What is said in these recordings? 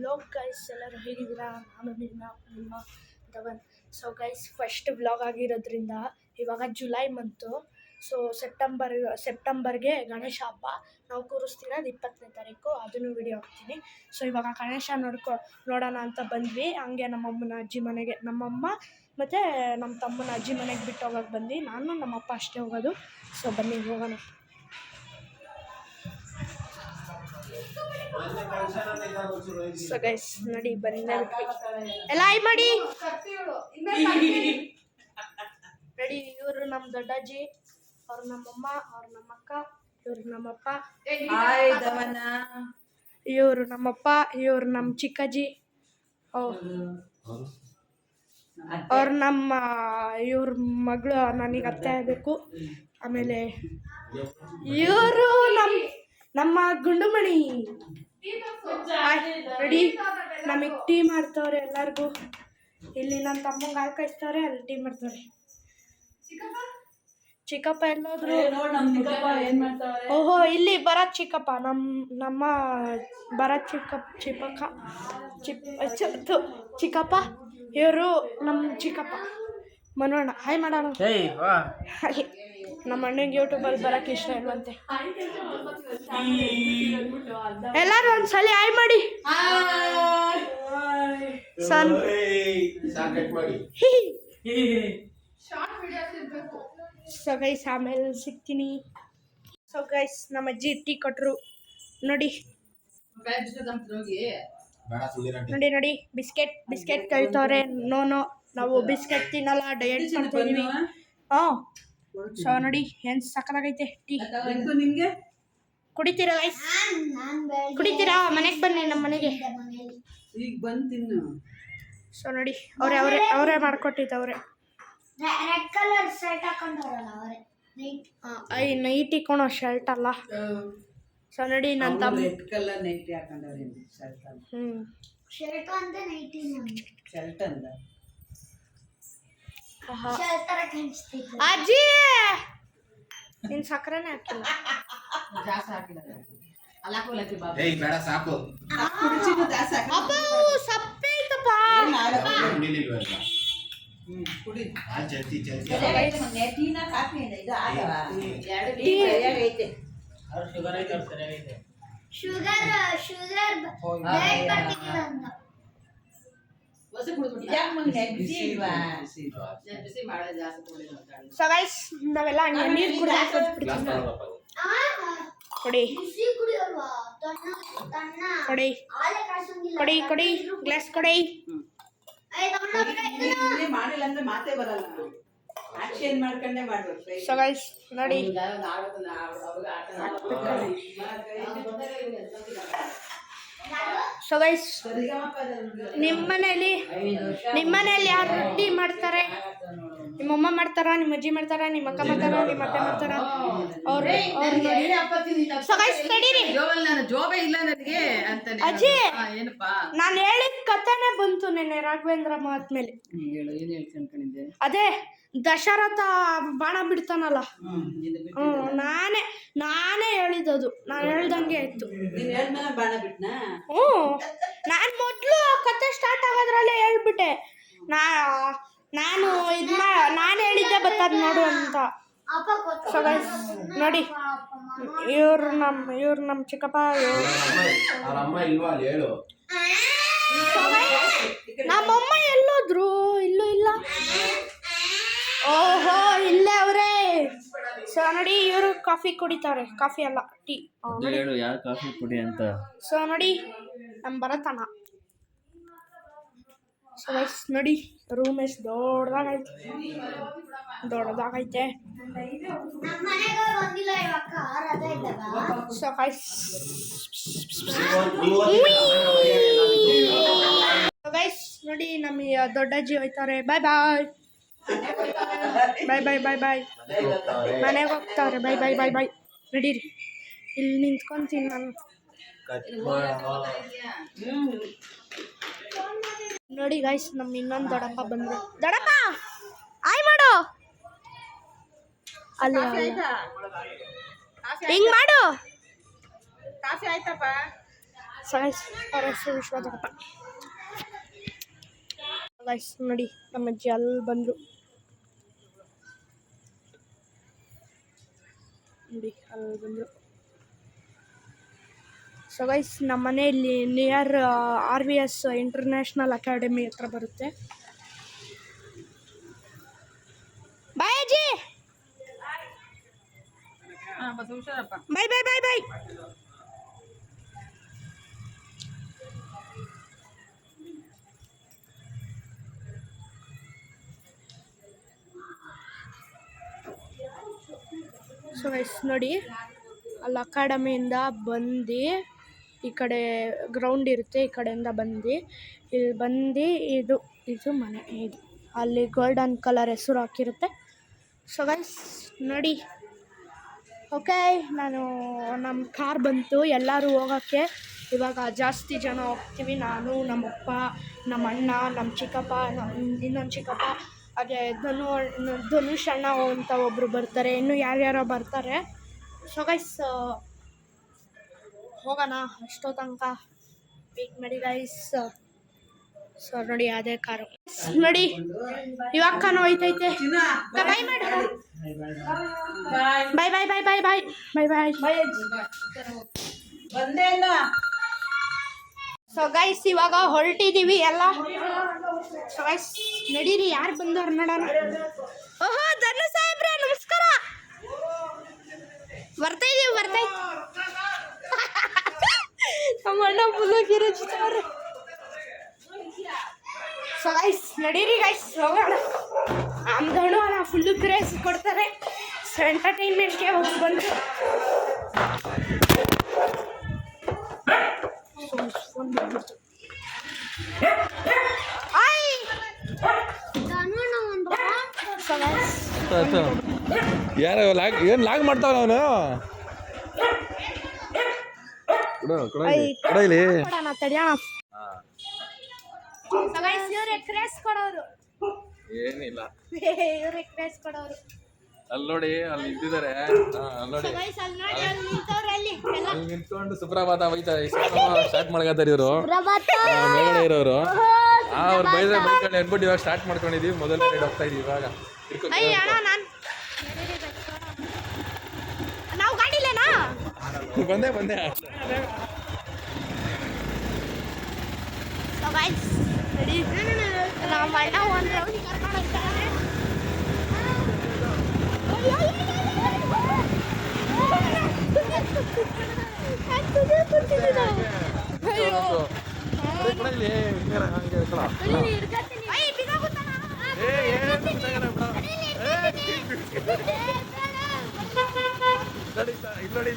Hello guys, ಎಲ್ಲರೂ ಹೇಗಿದ್ದೀರಾ? ನಾನು ನಿಮ್ಮ Dhawan. So guys, first vlog ಆಗಿರೋದ್ರಿಂದ ಇವಾಗ ಜುಲೈ ಮಂತು. ಸೊ ಸೆಪ್ಟೆಂಬರ್ಗೆ ಗಣೇಶ ಹಬ್ಬ ನಾವು ಕೂರಿಸ್ತಿರೋದು 20ನೇ ತಾರೀಕು. ಅದನ್ನು ವಿಡಿಯೋ ಹಾಕ್ತೀನಿ. ಸೊ ಇವಾಗ ಗಣೇಶ ನೋಡೋಣ ಅಂತ ಬಂದ್ವಿ. ಹಂಗೆ ನಮ್ಮಮ್ಮನ ಅಜ್ಜಿ ಮನೆಗೆ, ನಮ್ಮಮ್ಮ ಮತ್ತು ನಮ್ಮ ತಮ್ಮನ ಅಜ್ಜಿ ಮನೆಗೆ ಬಿಟ್ಟು ಹೋಗೋಕೆ ಬಂದ್ವಿ. ನಾನು ನಮ್ಮಪ್ಪ ಅಷ್ಟೇ ಹೋಗೋದು. ಸೊ ಬನ್ನಿ ಹೋಗೋಣ. ಸೊ ಗೈಸ್ ನೋಡಿ, ಬಂದೇ ಎಲ್ಲ ಆಯ್ ಮಾಡಿ ರೆಡಿ. ಇವರು ನಮ್ಮ ದೊಡ್ಡಜ್ಜಿ, ಅವ್ರು ನಮ್ಮಮ್ಮ, ಅವ್ರು ನಮ್ಮಕ್ಕ, ಇವ್ರು ನಮ್ಮಪ್ಪ, ಇವರು ನಮ್ಮಪ್ಪ, ಇವ್ರು ನಮ್ಮ ಚಿಕ್ಕಜ್ಜಿ, ಅವ್ರು ನಮ್ಮ ಇವ್ರ ಮಗಳು, ನನಗೆ ಅತ್ತೆ ಆಗಬೇಕು. ಆಮೇಲೆ ಇವರು ನಮ್ಮ ಗುಂಡುಮಣಿ ರೆಡಿ. ನಮಗೆ ಟೀ ಮಾಡ್ತವ್ರೆ ಎಲ್ಲರಿಗೂ. ಇಲ್ಲಿ ನನ್ನ ತಮ್ಮಂಗೆ ಹಾಲು ಕಾಯಿಸ್ತವ್ರೆ, ಅಲ್ಲಿ ಟೀ ಮಾಡ್ತವ್ರೆ. ಚಿಕ್ಕಪ್ಪ ಎಲ್ಲೋದ್ರು? ಓಹೋ, ಇಲ್ಲಿ ಭರತ್ ಚಿಕ್ಕಪ್ಪ, ನಮ್ಮ ಭರತ್ ಚಿಕ್ಕಪ್ಪ. ಇವರು ನಮ್ಮ ಚಿಕ್ಕಪ್ಪ ಮನೋಣ್ಣ. ಹಾಯ್ ಮಾಡೋಣ. ಹಾಯ್. ನಮ್ಮ ಅಣ್ಣಂಗೆ ಯೂಟ್ಯೂಬಲ್ಲಿ ಬರೋಕ್ಕೆ ಇಷ್ಟ ಇಲ್ವಂತೆ. ಎಲ್ಲರೂ ಒಂದ್ಸಲ ಹಾಯ್ ಮಾಡಿ. ಸೊ ಗೈಸ್, ಆಮೇಲೆ ಸಿಗ್ತೀನಿ. ಸೊ ಗೈಸ್, ನಮ್ಮ ಅಜ್ಜಿ ಟೀ ಕೊಟ್ಟರು ನೋಡಿ. ನೋಡಿ ಬಿಸ್ಕೆಟ್ ಕೇಳ್ತವ್ರೆ. ನಾವು ಬಿಸ್ಕೆಟ್ ತಿನ್ನಲ್ಲ, ಡಯಟ್ ಮಾಡ್ತಿದೀವಿ. ಸೊ ನೋಡಿ, ಏನು ಸಕ್ಕತ್ತಾಗೈತೆ ಟೀ. ಕುಡಿತೀರಾ ಗೈಸ್? ಕುಡಿತೀರಾ? ಮನೆಗೆ ಬನ್ನಿ, ನಮ್ಮ ಮನೆಗೆ ಈಗ ಬಂದು ತಿನ್ನು. ಸೊ ನೋಡಿ, ಅವರೇ ಮಾಡ್ಕೊಟ್ಟಿದ್ದವ್ರೆ. ನೈಟ್ ಇಕ್ಕೊಳೋ ಶರ್ಟ್ ಅಲ್ಲ. ಸೊ ನೋಡಿ, ನನ್ನ ತಮ್ಮ ಅಜ್ಜಿ ನಿನ್ ಸಕ್ಕರೆನೇ ಹಾಕಿಲ್ಲ. ಸಪ್ಪೆ ಐತಪ್ಪ. ಸೊ ಗೈಸ್, ನಾವೆಲ್ಲ ನೀರು ಕೊಡಿ ಗ್ಲಾಸ್ ಕೊಡಿ. ಸೊ ಗೈಸ್ ನೋಡಿ, ಸೊ ಗೈಸ್, ನಿಮ್ಮನೇಲಿ ಯಾರು ರೊಟ್ಟಿ ಮಾಡ್ತಾರೆ? ನಿಮ್ಮಮ್ಮ ಮಾಡ್ತಾರ, ನಿಮ್ಮ ಅಜ್ಜಿ ಮಾಡ್ತಾರ, ನಿಮ್ಮ ಅಕ್ಕ ಮಾಡ್ತಾರ, ನಿಮ್ಮ ಅತ್ತೆ ಮಾಡ್ತಾರ? ಅವ್ರು ಸೊ ಗೈಸ್ ನಡೀರಿ. ಅಜ್ಜಿ, ನಾನು ಹೇಳಿದ ಕಥೆನೇ ಬಂತು ನೆನ್ನೆ ರಾಘವೇಂದ್ರ ಮಹಾತ್ಮೇಲೆ. ಅದೇ ದಶರಥ ಬಾಣ ಬಿಡ್ತಾನಲ್ಲ, ನಾನೇ ಹೇಳಿದ್ದದು. ನಾನು ಹೇಳ್ದಂಗೆ ಆಯ್ತು. ನಾನು ಮೊದಲು ಕತೆ ಸ್ಟಾರ್ಟ್ ಆಗೋದ್ರಲ್ಲೇ ಹೇಳ್ಬಿಟ್ಟೆ. ನಾನು ಹೇಳಿದ್ದೆ ಬರ್ತದ ನೋಡು ಅಂತ. ಸೊ ಗೈಸ್ ನೋಡಿ, ಇವ್ರು ನಮ್ಮ ಚಿಕ್ಕಪ್ಪ. ನಮ್ಮಮ್ಮ ಎಲ್ಲೋದ್ರು? ಇಲ್ಲೂ ಇಲ್ಲ. ಓಹೋ, ಇಲ್ಲೇ ಅವರೇ. ಸೊ ನೋಡಿ, ಇವರು ಕಾಫಿ ಕುಡಿತಾರೆ. ಕಾಫಿ ಅಲ್ಲ, ಟೀ. ಯಾರು ಕಾಫಿ ಕುಡಿ ಅಂತ. ಸೊ ನೋಡಿ, ನಮ್ಮ ಭರತಣ್ಣ. ಸೊ ಗೈಸ್ ನೋಡಿ, ರೂಮ್ ಎಷ್ಟು ದೊಡ್ಡದಾಗೈತೆ. ಸೊ ಗೈಸ್ ನೋಡಿ, ನಮ್ಮ ದೊಡ್ಡಜ್ಜಿ ಹೋಯ್ತಾರೆ. ಬಾಯ್ ಬಾಯ್ ಮನೆಗೆ ಹೋಗ್ತಾರೆ. ಬಾಯ್ ನಡೀರಿ. ಇಲ್ಲಿ ನಿಂತ್ಕೊಂತೀನಿ ನಾನು. ನೋಡಿ ಗೈಸ್, ನಮ್ಮ ಇನ್ನೊಂದು ದೊಡ್ಡಪ್ಪ ಬಂದ್ರು. ದೊಡ್ಡಪ್ಪ ಆಯ್ ಮಾಡು, ಅಲ್ಲಿ ಹಿಂಗ್ ಮಾಡು. ಸೈನ್ಸ್ ಅವ್ರ ಹೆಸರು ವಿಶ್ವದಪ್ಪ. ಗೈಸ್ ನೋಡಿ ನಮ್ಮ ಅಜ್ಜಿ ಅಲ್ಲಿ ಬಂದರು ನೋಡಿ, ಅಲ್ಲಿ ಬಂದರು. ಸೊ ಗೈಸ್ ನಮ್ಮ ಮನೆಯಲ್ಲಿ ನಿಯರ್ RVS ಇಂಟರ್ನ್ಯಾಷನಲ್ ಅಕಾಡೆಮಿ ಹತ್ರ ಬರುತ್ತೆ. ಬಾಯ್ ಅಜ್ಜಿ, ಬಾಯ್ ಬಾಯ್ ಬಾಯ್ ಬಾಯ್. ಸೊ ಗೈಸ್ ನೋಡಿ, ಅಲ್ಲಿ ಅಕಾಡೆಮಿಯಿಂದ ಬಂದು ಈ ಕಡೆ ಗ್ರೌಂಡ್ ಇರುತ್ತೆ, ಈ ಕಡೆಯಿಂದ ಬಂದು ಇಲ್ಲಿ ಬಂದು ಇದು ಮನೆ. ಇದು ಅಲ್ಲಿ ಗೋಲ್ಡನ್ ಕಲರ್ ಹೆಸರು ಹಾಕಿರುತ್ತೆ. ಸೊ ಗೈಸ್ ನೋಡಿ, ಓಕೆ, ನಮ್ಮ ಕಾರ್ ಬಂತು ಎಲ್ಲರೂ ಹೋಗೋಕ್ಕೆ. ಇವಾಗ ಜಾಸ್ತಿ ಜನ ಹೋಗ್ತೀವಿ, ನಾನು, ನಮ್ಮಪ್ಪ, ನಮ್ಮ ಅಣ್ಣ, ನಮ್ಮ ಚಿಕ್ಕಪ್ಪ, ಇನ್ನೊಂದು ಚಿಕ್ಕಪ್ಪ, ಹಾಗೆ ಧನುಷ್ ಅಣ್ಣ ಅಂತ ಒಬ್ಬರು ಬರ್ತಾರೆ, ಇನ್ನೂ ಯಾರ್ಯಾರೋ ಬರ್ತಾರೆ. ಸೊ ಗೈಸ್ ಹೋಗೋಣ, ಅಷ್ಟೋ ತನಕ ವೇಟ್ ಮಾಡಿ ಗೈಸ್. ಸೊ ನೋಡಿ ಅದೇ ಕಾರು ನೋಡಿ, ಇವಾಗ ಕಾನು ಹೋಯ್ತೈತೆ. ಬಾಯ್ ಮಾಡಿ, ಬಾಯ್ ಬಾಯ್ ಬಾಯ್ ಬಾಯ್ ಬಾಯ್ ಬಾಯ್ ಬಾಯ್ ಬಾಯ್. ಸೊ ಗೈಸ್ ಇವಾಗ ಹೊರಟಿದ್ದೀವಿ ಎಲ್ಲ. ಸೊ ಗೈಸ್ ನಡೀರಿ, ಯಾರು ಬಂದವ್ರು ನೋಡೋಣ. ಓಹೋ ಧನು ಸಾಹೇಬ್ರೆ ನಮಸ್ಕಾರ. ಬರ್ತಾಯಿದ್ದೀವಿ ನಮ್ಮ ಅಣ್ಣ ಫುಲ್ಲು ಕಿರುಚಿತವ್ರೆ. ಸೊ ಗೈಸ್ ನಡೀರಿ ಗೈಸ್ ಹೋಗೋಣ. ಧನು ಅಣ್ಣ ಫುಲ್ಲು ಕ್ರೇಜ್ ಕೊಡ್ತಾರೆ. ಸೊ ಎಂಟರ್ಟೈನ್ಮೆಂಟ್ಗೆ ಹೋಗಿ ಬಂದು ಯಾರ ಏನು ಲಾಗ್ ಮಾಡ್ತಾವ ಅವನು. ಏನಿಲ್ಲ, ಅಲ್ಲಿ ನೋಡಿ, ಅಲ್ಲಿ ನಿಂತಿದ್ದಾರೆ. ಅಲ್ಲಿ ನಿಂತ್ಕೊಂಡು ಸುಪ್ರಭಾತ ಬೈತಾರೆ. ಸ್ಟಾರ್ಟ್ ಮಾಡ್ಕತ್ತಾರೆ ಇವರು, ಮೇಲ್ಗಡೆ ಇರೋರು. ಅವ್ರು ಬೈದ್ರೆ ಬೈಕೊಂಡು ಅನ್ಬಿಟ್ಟು ಇವಾಗ ಸ್ಟಾರ್ಟ್ ಮಾಡ್ಕೊಂಡಿದೀವಿ. ಮೊದಲನೇ ರೈಡ್ ಹೋಗ್ತಾ ಇದೀವಿ ಇವಾಗ. ಬಂದೆ ನಮ್ಮ ಅಣ್ಣ ಒಂದು ರೌಂಡ್ ಕರ್ಕೊಂಡು ಹೋಗ್ತಾರೆ.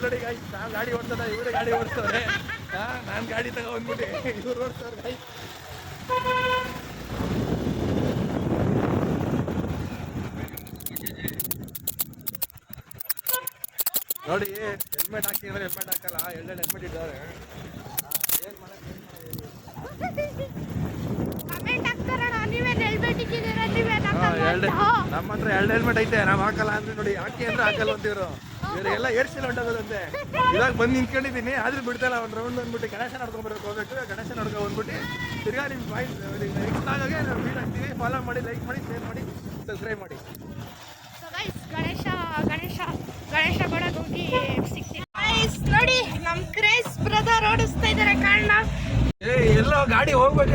ನೋಡಿ ನಾನು ಗಾಡಿ ಓಡ್ತಾರ, ಇವರೇ ಗಾಡಿ ಓಡಿಸ್ತವ್ರೆ. ನಾನು ಗಾಡಿ ತಗೊಂಡ್ಬಿಟ್ಟು ಇವ್ರು ಓಡಿಸ್ತವ್ರೆ ಗೈ. ನೋಡಿ ಹೆಲ್ಮೆಟ್ ಹಾಕಿ ಅಂದ್ರೆ ಹೆಲ್ಮೆಟ್ ಹಾಕಲ್ಲ, ಎರಡೆರಡು ಹೆಲ್ಮೆಟ್ ಇದ್ದಾರೆ. ಏನು ಮಾಡಕ್ಕೆ ನಮ್ಮ ಹತ್ರ ಎರಡು ಹೆಲ್ಮೆಟ್ ಐತೆ, ನಾವು ಹಾಕಲ್ಲ ಅಂದ್ರೆ ನೋಡಿ, ಹಾಕಿ ಅಂದ್ರೆ ಹಾಕಲ್ಲ ಅಂತಿದ್ರು. ಇವರಿಗೆಲ್ಲ ಏರ್ಸಿಲ್ಲ ಹೊಂಟೋಗೋದಂತೆ. ಇವಾಗ ಬಂದು ನಿಂತ್ಕೊಂಡಿದ್ದೀನಿ, ಆದ್ರೂ ಬಿಡ್ತಾಯಿಲ್ಲ. ಒಂದು ರೌಂಡ್ ಬಂದ್ಬಿಟ್ಟು ಗಣೇಶ ನಡ್ಕೊಂಡ್ಬರ್ಬೇಕು, ಹೋಗ್ಬೇಕು. ಗಣೇಶ ನಡ್ಕೊ ಬಂದ್ಬಿಟ್ಟು ತಿರ್ಗಾ ನಿಮ್ಮ ಪಾಯಿಂಟ್ ನೆಕ್ಸ್ಟ್ ಆಗಾಗೆ ನಾವು ವೀಡಿಯೋ ಹಾಕ್ತೀವಿ. ಫಾಲೋ ಮಾಡಿ, ಲೈಕ್ ಮಾಡಿ, ಶೇರ್ ಮಾಡಿ, ಸಬ್ಸ್ಕ್ರೈಬ್ ಮಾಡಿ. ಗಣೇಶ ಕೊಡೋಕೆ ಹೋಗಿ ಸಿಗ್ತೀವಿ ನೋಡಿ. ನಮ್ಮ ಕ್ರೇಜ್ ಬ್ರದರ್ ಓಡಿಸ್ತಾ ಇದ್ದಾರೆ ಕಾರಣ. ಎಲ್ಲೋ ಗಾಡಿ ಹೋಗ್ಬೇಕು.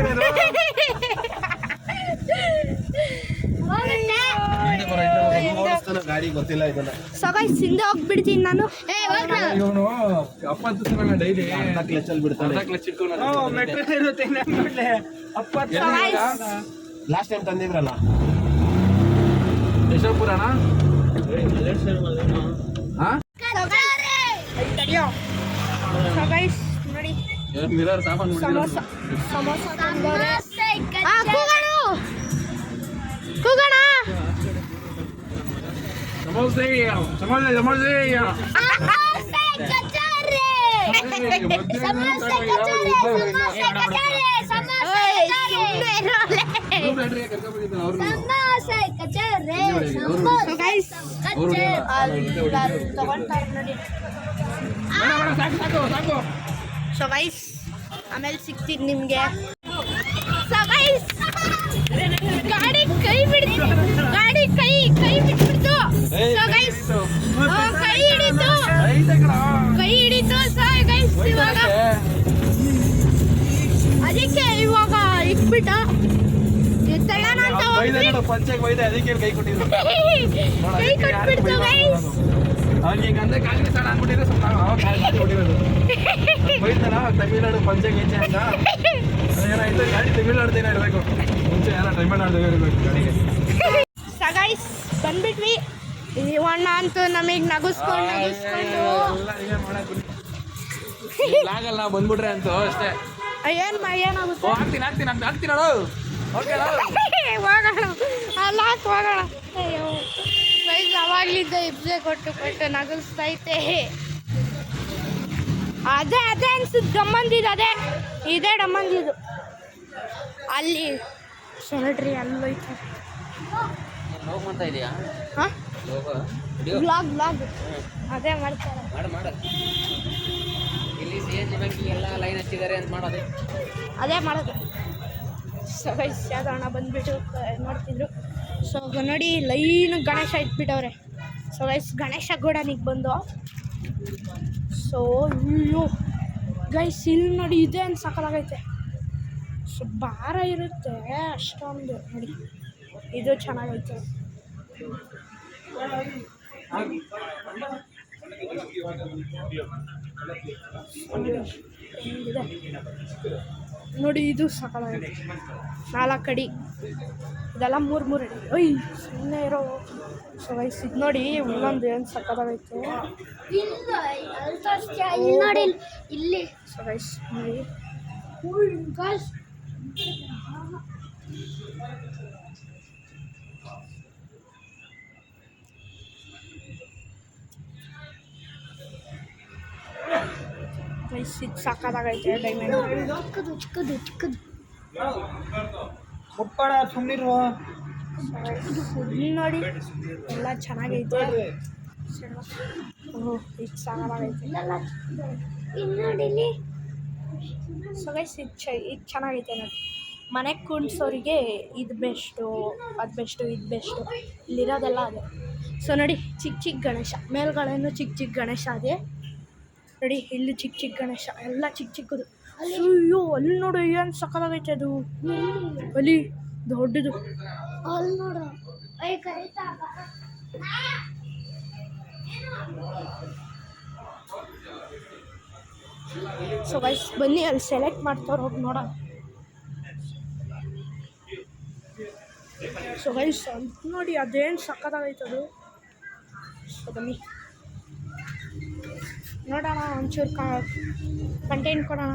ಗಾಡಿ ಗೊತ್ತಿಲ್ಲ ಇದನ್ನ. ಸೊ ಗೈಸ್ ಹಿಂದೆ ಹೋಗ್ಬಿಡ್ತೀನಿ ನಾನು. ಇವನು 70 ಸಲ ಡೈಲಿ ಕ್ಲಚ್ ಅಲ್ಲಿ ಬಿಡ್ತಾನೆ. ಮೆಟ್ರೋ ಇರುತ್ತೆ. ಲಾಸ್ಟ್ ಟೈಮ್ ತಂದಿದ್ರಲ್ಲ ಯಶೋಪುರಣ. ಸೊ ಗೈಸ್ ನೋಡಿ, ಮಿರರ್ ಸಾಮಾನು ಸಮೋಸ ಕೂಗೋಣ. ಸಮೋಸೆ ಸೊ ಗೈಸ್ ಆಮೇಲೆ ಸಿಗ್ತೀನಿ ನಿಮಗೆ. ಗಾಡಿ ಕೈ ಬಿಡ್ತು, ಗಾಡಿ ಕೈ ಬಿಟ್ಬಿಡ್ತು. ಕೈ ಹಿಡಿತು ಸೊ ಗೈಸ್ ಇವಾಗ ಅದಕ್ಕೆ ಇವಾಗ ಇಟ್ಬಿಟ್ಟ ಎತ್ತಳಣ ಅಂತ ಕೈ ಕೊಟ್ಟಿದ್ರು ಕೈ ಕೊಟ್ಬಿಡ್ತು ಗೈಸ್. ಅಂದ್ರೆ ಕಾಂಗ್ರೆಸ್ ಹಣ ಅಂದ್ಬಿಟ್ಟಿದ್ರೆ ತಮಿಳ್ನಾಡು ಪಂಚಾಯತ್ ಹೆಂಚೆ ಅಂತ ಏನಾಯ್ತು ಗಾಡಿ ತಮಿಳ್ನಾಡ್ದೇನೆ ಇರಬೇಕು, ಮುಂಚೆ ಎಲ್ಲ ತಮಿಳ್ನಾಡ್ದೇ ಇರಬೇಕು ಗಾಡಿಗೆ. ಗೈಸ್ ಬಂದ್ಬಿಟ್ವಿ. ಇವಣ್ಣ ಅಂತೂ ನಮಗೆ ನಗಿಸ್ಕೊಂಡು ಆಗಲ್ಲ ನಾವು ಬಂದ್ಬಿಟ್ರೆ ಅಂತೂ ಅಷ್ಟೇ. ಏನಾಗುತ್ತೆ ಹಾಕ್ತೀನಿ ನೋಡು. ಓಕೆ ಹೋಗೋಣ ಅಲ್ಲ ಹೋಗೋಣ. ಅಯ್ಯೋ ಗೈಸ್ ಅವಾಗ್ಲಿದ್ದ ಇಬ್ಸೆ ಕೊಟ್ಟು ನಗಿಸ್ತೈತೆ. ಅದೇ ಅನ್ಸುತ್ತೆ ಡಮ್ಮಂದಿದ್ದು, ಇದೇ ಡಮ್ಮಂದಿದ್ದು. ಅಲ್ಲಿ ನೋಡ್ರಿ ಅಲ್ಲೋಯ್ತು. ಹಾಂ ಬ್ಲಾಗ್ ಅದೇ ಮಾಡ್ತಾರೆ. ಅದೇ ಮಾಡೋದು. ಸೊ ಗೈಸ್ ಯಾವ್ದು ಹಣ ಬಂದುಬಿಟ್ಟು ನೋಡ್ತಿದ್ರು. ಸೊ ನೋಡಿ ಲೈನ್ ಗಣೇಶ ಇಟ್ಬಿಟ್ಟವ್ರೆ. ಸೊ ಗೈಸ್ ಗಣೇಶ ಗೋಡನಿಗೆ ಬಂದು ಸೊ ಅಯ್ಯೋ ಗೈಸ್ ಇಲ್ಲಿ ನೋಡಿ ಇದೆ ಅಂತ ಸಕಲಾಗೈತೆ. ಸೊ ಭಾರ ಇರುತ್ತೆ ಅಷ್ಟೊಂದು. ನೋಡಿ ಇದು ಚೆನ್ನಾಗೈತೆ. ನೋಡಿ ಇದು ಸಕಲಾಗೈತೆ. 4 ಅಡಿ ಇದೆಲ್ಲ 3 ಅಡಿ. ಒಯ್ ಸುಮ್ಮನೆ ಇರೋ. ಸೊ ಗೈಸ್ ಇದು ನೋಡಿ ಒಂದೊಂದು ಏನು ಸಕಲಾಗೈತೆ. ನೋಡಿ ಇಲ್ಲಿ ಸೊ ಗೈಸ್ ನೋಡಿ ಗೈಸ್ ಇದು ಸಾಕಾಗೈತೆ ಡೈಮಂಡ್. ಚಿಕ್ಕದು ನೋಡಿ ಎಲ್ಲ ಚೆನ್ನಾಗೈತೆ. ಓಹ್ ಇದು ಸಾಕಾಗೈತೆ. ನೋಡಿ ಸೊ ಗೈಸ್ ಇದು ಚೆನ್ನಾಗೈತೆ ನೋಡಿ. ಮನೆಗೆ ಕುಂಡ್ಸೋರಿಗೆ ಇದು ಬೆಸ್ಟು, ಅದು ಬೆಸ್ಟು, ಇದು ಬೆಸ್ಟು. ಇಲ್ಲಿರೋದೆಲ್ಲ ಅದೇ. ಸೊ ನೋಡಿ ಚಿಕ್ಕ ಗಣೇಶ ಮೇಲ್ಗಡೆನೂ ಚಿಕ್ಕ ಗಣೇಶ ಅದೇ ನೋಡಿ. ಇಲ್ಲಿ ಚಿಕ್ಕ ಗಣೇಶ ಎಲ್ಲ ಚಿಕ್ಕದು. ಅಯ್ಯೋ ಅಲ್ಲಿ ನೋಡು ಏನು ಸಕಲಾಗೈತೆ ಅದು. ಅಲ್ಲಿ ದೊಡ್ಡದು ಅಲ್ಲಿ ನೋಡು. ಸೊ ಗೈಸ್ ಬನ್ನಿ ಅಲ್ಲಿ ಸೆಲೆಕ್ಟ್ ಮಾಡ್ತಾರೆ ಹೋಗಿ ನೋಡೋಣ. ಸೊ ಗೈಸ್ ಅಂತ ನೋಡಿ ಅದೇನು ಸಕ್ಕತ್ತಾಗೈತೆ ಅದು. ಸೊ ಬನ್ನಿ ನೋಡೋಣ ಒಂಚೂರು ಕಂಟೆಂಟ್ ಕೊಡೋಣ.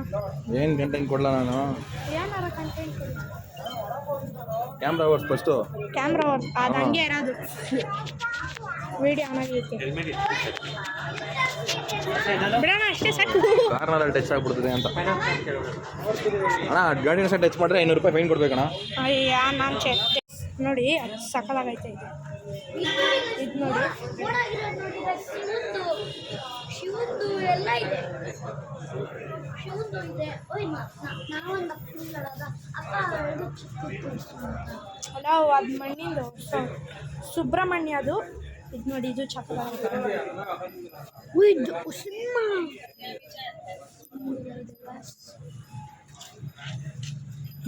ಏನು ಕಂಟೆಂಟ್ ಕೊಡಲ ನಾನು? ಏನಾರ ಕಂಟೆಂಟ್ ಕೊಡಿ. ಕ್ಯಾಮ್ರಾ ವರ್ಸ್ ಫಸ್ಟು. ಕ್ಯಾಮ್ರಾ ವರ್ಸ್ ಅದು ಹಂಗೆ ಇರೋದು. ವಿಡಿಯೋ ಆನಾಗೈತೆ ಬಿಡೋಣ ಅಷ್ಟೇ ಸಾಕು. ಕಾರ್ನಲ್ಲಿ ಟಚ್ ಆಗಿಬಿಡ್ತದೆ ಅಂತ ಅಣ್ಣ. ಗಾಡಿನ ಸಹ ಟಚ್ ಮಾಡಿದ್ರೆ 500 ರೂಪಾಯಿ ಫೈನ್ ಕೊಡ್ಬೇಕಣ್ಣ. ಅಯ್ಯ ನಾನು ನೋಡಿ ಅದು ಸಕಲಾಗೈತೆ. ಇದು ನೋಡಿ ಶಿವಂದು ಎಲ್ಲ ಇದೆ. ಶಿವಂದು ಇದೆ. ನಾವೊಂದು ಅಲ್ಲ ಅದು ಮಣ್ಣಿಂದು ಸುಬ್ರಹ್ಮಣ್ಯ ಅದು. ಇದು ನೋಡಿ ಇದು ಚಕಲಾಗೈತೆ.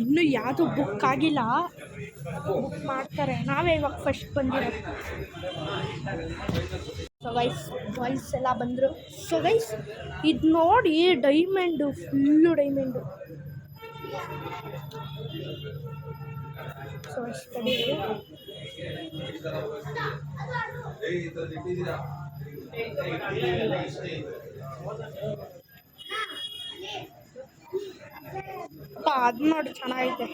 ಇನ್ನೂ ಯಾವುದು ಬುಕ್ ಆಗಿಲ್ಲ, ಬುಕ್ ಮಾಡ್ತಾರೆ. ನಾವೇ ಇವಾಗ ಫಸ್ಟ್ ಬಂದಿರೋದು. ಸೊ ಗೈಸ್ ಎಲ್ಲ ಬಂದರು. ಸೊ ಗೈಸ್ ಇದು ನೋಡಿ diamond, full diamond. So study ಅದು ನೋಡಿ ಚೆನ್ನಾಗೈತೆ.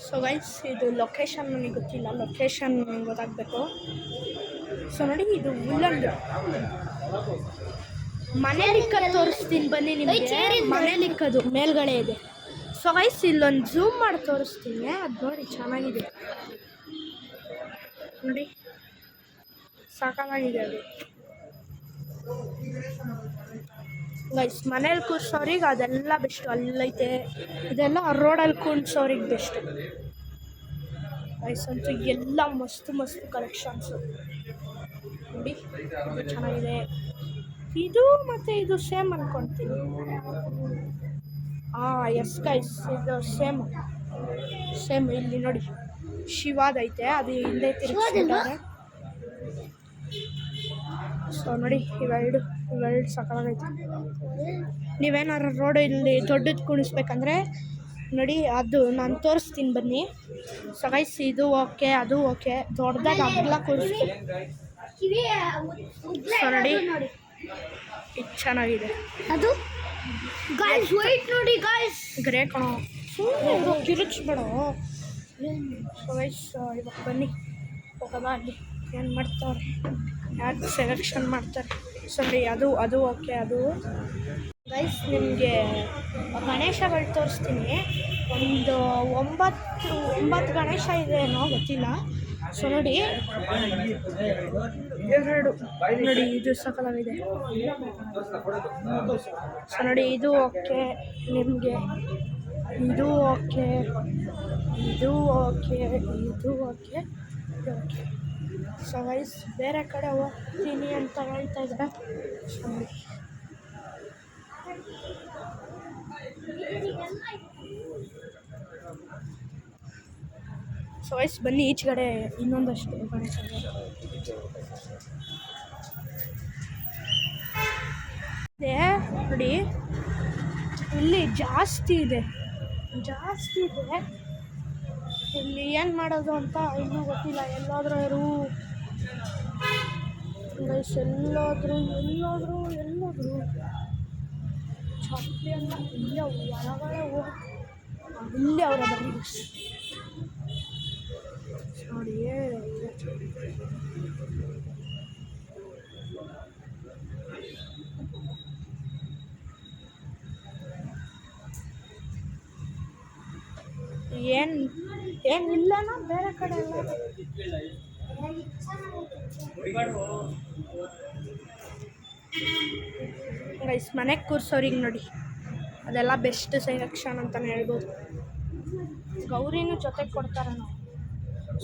ಸೊ ಗೈಸ್ ಇದು ಲೊಕೇಶನ್ ನನಗೆ ಗೊತ್ತಿಲ್ಲ, ಲೊಕೇಶನ್ ಗೊತ್ತಾಗಬೇಕು. ಸೊ ನೋಡಿ ಇದು ಉಲ್ಲಂದು ಮನೇಲಿಕ್ಕದು ತೋರಿಸ್ತೀನಿ ಬನ್ನಿ ನಿಮಗೆ. ಮನೇಲಿಕ್ಕದು ಮೇಲ್ಗಡೆ ಇದೆ. ಸೊ ಗೈಸ್ ಇಲ್ಲೊಂದು ಝೂಮ್ ಮಾಡಿ ತೋರಿಸ್ತೀನಿ, ಅದು ನೋಡಿ ಚೆನ್ನಾಗಿದೆ ನೋಡಿ, ಸಾಕಾಗಿದೆ ಅದು ಗೈಸ್. ಮನೇಲಿ ಕೂರ್ಸೋರಿಗೆ ಅದೆಲ್ಲ ಬೆಸ್ಟು, ಅಲ್ಲೈತೆ ಇದೆಲ್ಲ ರೋಡಲ್ಲಿ ಕೂರ್ಸೋರಿಗೆ ಬೆಸ್ಟು ಗೈಸ್. ಅಂತೂ ಎಲ್ಲ ಮಸ್ತ್ ಮಸ್ತ್ ಕಲೆಕ್ಷನ್ಸು ನೋಡಿ, ಇದು ಚೆನ್ನಾಗಿದೆ. ಇದು ಮತ್ತು ಇದು ಸೇಮ್ ಅಂದ್ಕೊಳ್ತೀನಿ. ಎಸ್ ಗೈಸ್, ಇದು ಸೇಮ್ ಇಲ್ಲಿ ನೋಡಿ ಶಿವಾದೈತೆ, ಅದು ಹಿಂದೆ ತಿರುಗಿಸಿದ್ದಾರೆ. ಸೊ ನೋಡಿ ಇವೆರಡು ಸಕಾಲಾಗೈತೆ. ನೀವೇನಾರು ರೋಡ್ ಇಲ್ಲಿ ದೊಡ್ಡದು ಕುಣಿಸ್ಬೇಕಂದ್ರೆ ನೋಡಿ ಅದು ನಾನು ತೋರಿಸ್ತೀನಿ ಬನ್ನಿ. ಸೊ ಗೈಸ್ ಇದು ಓಕೆ, ಅದು ಓಕೆ, ದೊಡ್ಡದಾಗಿ ಅಗ್ಲ ಕೂರಿಸ್ಬೇಕು. ಸೊ ನೋಡಿ ಇದು ಚೆನ್ನಾಗಿದೆ. ಅದು ಗಾಯ್ಸ್ ವೈಟ್ ನೋಡಿ ಗಾಯ್ಸ್, ಗ್ರೇ ಕಣೋ, ಸುಮ್ಮನೆ ಕಿರುಚ್ಬೇಡ. ಸೊ ಗೈಸ್ ಇವಾಗ ಬನ್ನಿ ಹೋಗೋದ, ಅಲ್ಲಿ ಏನು ಮಾಡ್ತಾರೆ, ಯಾರು ಸೆಲೆಕ್ಷನ್ ಮಾಡ್ತಾರೆ. ಸೊ ನೋಡಿ ಅದು ಓಕೆ. ಅದು ಗೈಸ್ ನಿಮಗೆ ಗಣೇಶಗಳು ತೋರಿಸ್ತೀನಿ. ಒಂದು 9 ಗಣೇಶ ಇದೆ ಏನೋ ಗೊತ್ತಿಲ್ಲ. ಸೊ ನೋಡಿ ಎರಡು ನೋಡಿ, ಇದು ಸಕಲಾಗಿದೆ. ಸೊ ನೋಡಿ ಇದು ಓಕೆ ನಿಮಗೆ, ಇದು ಓಕೆ, ಇದು ಓಕೆ, ಇದು ಓಕೆ, ಇದು ಓಕೆ. ಸೊ ಗೈಸ್ ಬೇರೆ ಕಡೆ ಹೋಗ್ತೀನಿ ಅಂತ ಹೇಳ್ತಾ ಇದ್ದಾರೆ. ಸೊ ನೋಡಿ ಸೊ ಗೈಸ್ ಬನ್ನಿ ಈಚೆಗಡೆ ಇನ್ನೊಂದಷ್ಟು ಗಣೇಶ ಇದೆ ನೋಡಿ, ಇಲ್ಲಿ ಜಾಸ್ತಿ ಇದೆ. ಇಲ್ಲಿ ಏನು ಮಾಡೋದು ಅಂತ ಇನ್ನೂ ಗೊತ್ತಿಲ್ಲ. ಎಲ್ಲಾದ್ರೂ ಗೈಸ್, ಎಲ್ಲಾದ್ರೂ ಚಾಕ್ಲಿ ಅಂತ ಇಲ್ಲೇ ಹೊರಗಡೆ ಹೋಗಿ ಇಲ್ಲೇ ಅವರ ಬರ್ರಿ ನೋಡಿ. ಏನಿಲ್ಲನೋ ಬೇರೆ ಕಡೆ ಎಲ್ಲ ಗೈಸ್. ಮನೆಗೆ ಕೂರ್ಸೋರಿಗೆ ನೋಡಿ ಅದೆಲ್ಲ ಬೆಸ್ಟ್ ಸೆಲೆಕ್ಷನ್ ಅಂತಲೇ ಹೇಳ್ಬೋದು. ಗೌರಿನೂ ಜೊತೆಗೆ ಕೊಡ್ತಾರೆ ನಾವು.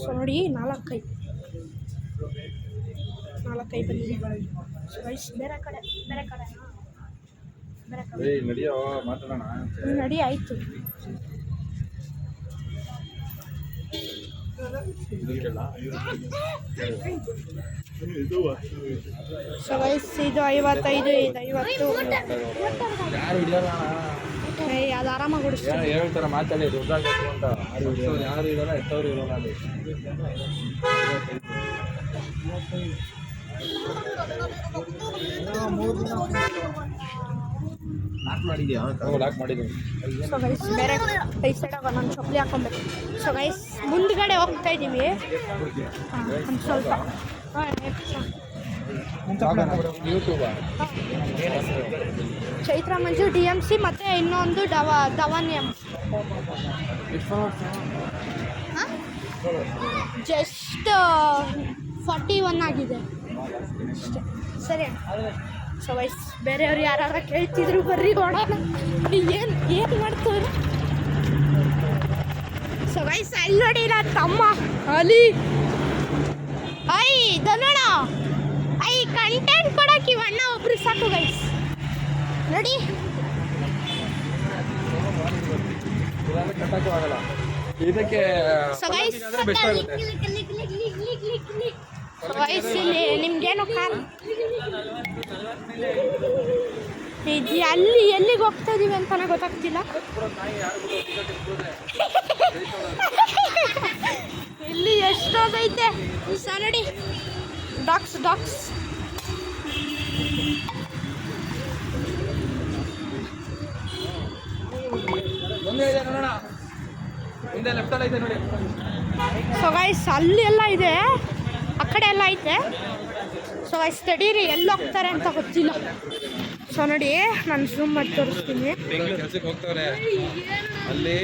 ಸೊ ನೋಡಿ 4 ಬಂದಿದೆ. ಸೊ ಗೈಸ್ ಬೇರೆ ಕಡೆ ನಡಿ ಆಯಿತು. ಸೊ ಗೈಸ್ ಇದು 55, ಇದು 50. ಅದು ಆರಾಮಾಗಿ ಹೊಡಿಸ್ತೀನಿ. ಹೇಳ್ತಾರೆ ಮಾತಾಡಿ ದುಡ್ಡಾಗಬೇಕು ಅಂತ, ಯಾರು ಇರೋಲ್ಲ, ಎತ್ತವ್ರು ಇರೋಲ್ಲ. ಅದು ಲಾಕ್ ಮಾಡಿದ್ದೀನಿ. ಸೊ ಗೈಸ್ ಬೇರೆ ಕೈ ಸೈಡಾಗ ನಾನು ಚಪ್ಪಲಿ ಹಾಕೊಬೇಕು. ಸೊ ಗೈಸ್ ಮುಂದ್ಗಡೆ ಹೋಗ್ತಾ ಇದ್ದೀವಿ ಒಂದು ಸ್ವಲ್ಪ. ಚೈತ್ರ ಮಂಜು DMC ಮತ್ತು ಇನ್ನೊಂದು ಧವನ್ಯಂ. ಜಸ್ಟ್ 41 ಆಗಿದೆ ಅಷ್ಟೇ. ಸರಿ. ಸೊ ವೈಸ್ ಬೇರೆಯವ್ರು ಯಾರು ಕೇಳ್ತಿದ್ರು ಬರ್ರಿ ಓಡೋಣ, ಏನು ಮಾಡ್ತಾರೆ. ಸೊ ವೈಸ್ ಅಲ್ಲಿ ನೋಡಿ ನನ್ನ ತಮ್ಮ ಅಲ್ಲಿ ಧನೋಣ ಕಂಟೆಂಟ್ ಕೊಡೋಕೆ ಇವಣ್ಣ ಒಬ್ರು ಸಾಕು ಗೈಸ್ ನೋಡಿ. ಇದಕ್ಕೆ ವಯಸ್ಸಲ್ಲಿ ನಿಮ್ಗೇನೋ ಅಲ್ಲಿ ಎಲ್ಲಿಗೆ ಹೋಗ್ತಾ ಇದೀವಿ ಅಂತಾನೆ ಗೊತ್ತಾಗ್ತಿಲ್ಲ. ಇಲ್ಲಿ ಎಷ್ಟೋಗೈತೆ ನೋಡಿ. ಡಾಕ್ಸ್ ಹಿಂದೆ ಲೆಫ್ಟಲ್ಲಿ ಐತೆ ನೋಡಿ. ಸೊ ಗೈಸ್ ಅಲ್ಲಿ ಎಲ್ಲ ಇದೆ, ಆ ಕಡೆ ಎಲ್ಲ ಐತೆ. ಸೊ ಗೈಸ್ ತಡೀರಿ, ಎಲ್ಲಿ ಹೋಗ್ತಾರೆ ಅಂತ ಗೊತ್ತಿಲ್ಲ. ಸೊ ನೋಡಿ ನಾನು ಝೂಮ್ ಮಾಡಿ ತೋರಿಸ್ತೀನಿ. ಬೆಂಗಳೂರು ಕೆಲಸಕ್ಕೆ ಹೋಗ್ತವ್ರೆ, ಅಲ್ಲಿ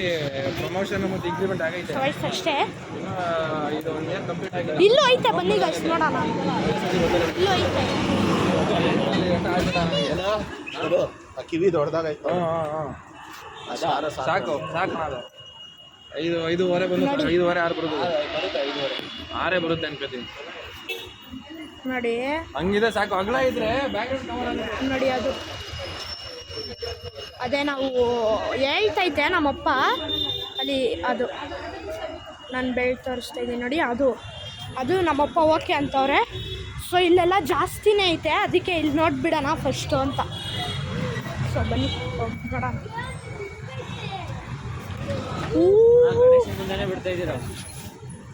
ಪ್ರಮೋಷನ್ ಮತ್ತು ಇಂಕ್ರಿಮೆಂಟ್ ಆಗೈತೆ. ಸೊ ಗೈಸ್ ಅಷ್ಟೇ, ಇದು 1 ಇಯರ್ ಕಂಪ್ಲೀಟ್ ಆಗಿದೆ. ಇಲ್ಲೂ ಐತೆ, ಬನ್ನಿ ಗೈಸ್ ನೋಡೋಣ. ಇಲ್ಲೂ ಐತೆ. ಅದು ಆ ಕಿವಿ ದೊಡ್ಡದಾಗೈತೆ. ಸಾಕು ಸಾಕು. ಅದು 5:30 ಬಂದು 5:30 6 ಬರುತ್ತೆ. 6 ಬರುತ್ತೆ ಅನ್ಕೋತೀನಿ. ನೋಡಿ ಹಂಗಿದೆ ಸಾಕು. ಅಗಲ ಇದ್ರೆ ಬ್ಯಾಕ್ಗ್ರೌಂಡ್ ಕವರ್ ನೋಡಿ, ಅದು ಅದೇ ನಾವು ಹೇಳ್ತೈತೆ ನಮ್ಮಪ್ಪ ಅಲ್ಲಿ. ಅದು ನಾನು ಬೆಳ್ಳಿ ತೋರಿಸ್ತಾ ಇದ್ದೀನಿ ನೋಡಿ, ಅದು ನಮ್ಮಪ್ಪ ಓಕೆ ಅಂತವ್ರೆ. ಸೊ ಇಲ್ಲೆಲ್ಲ ಜಾಸ್ತಿನೇ ಐತೆ, ಅದಕ್ಕೆ ಇಲ್ಲಿ ನೋಡಿಬಿಡೋಣ ಫಸ್ಟು ಅಂತ. ಸೊ ಬನ್ನಿ ನೋಡೋಣ.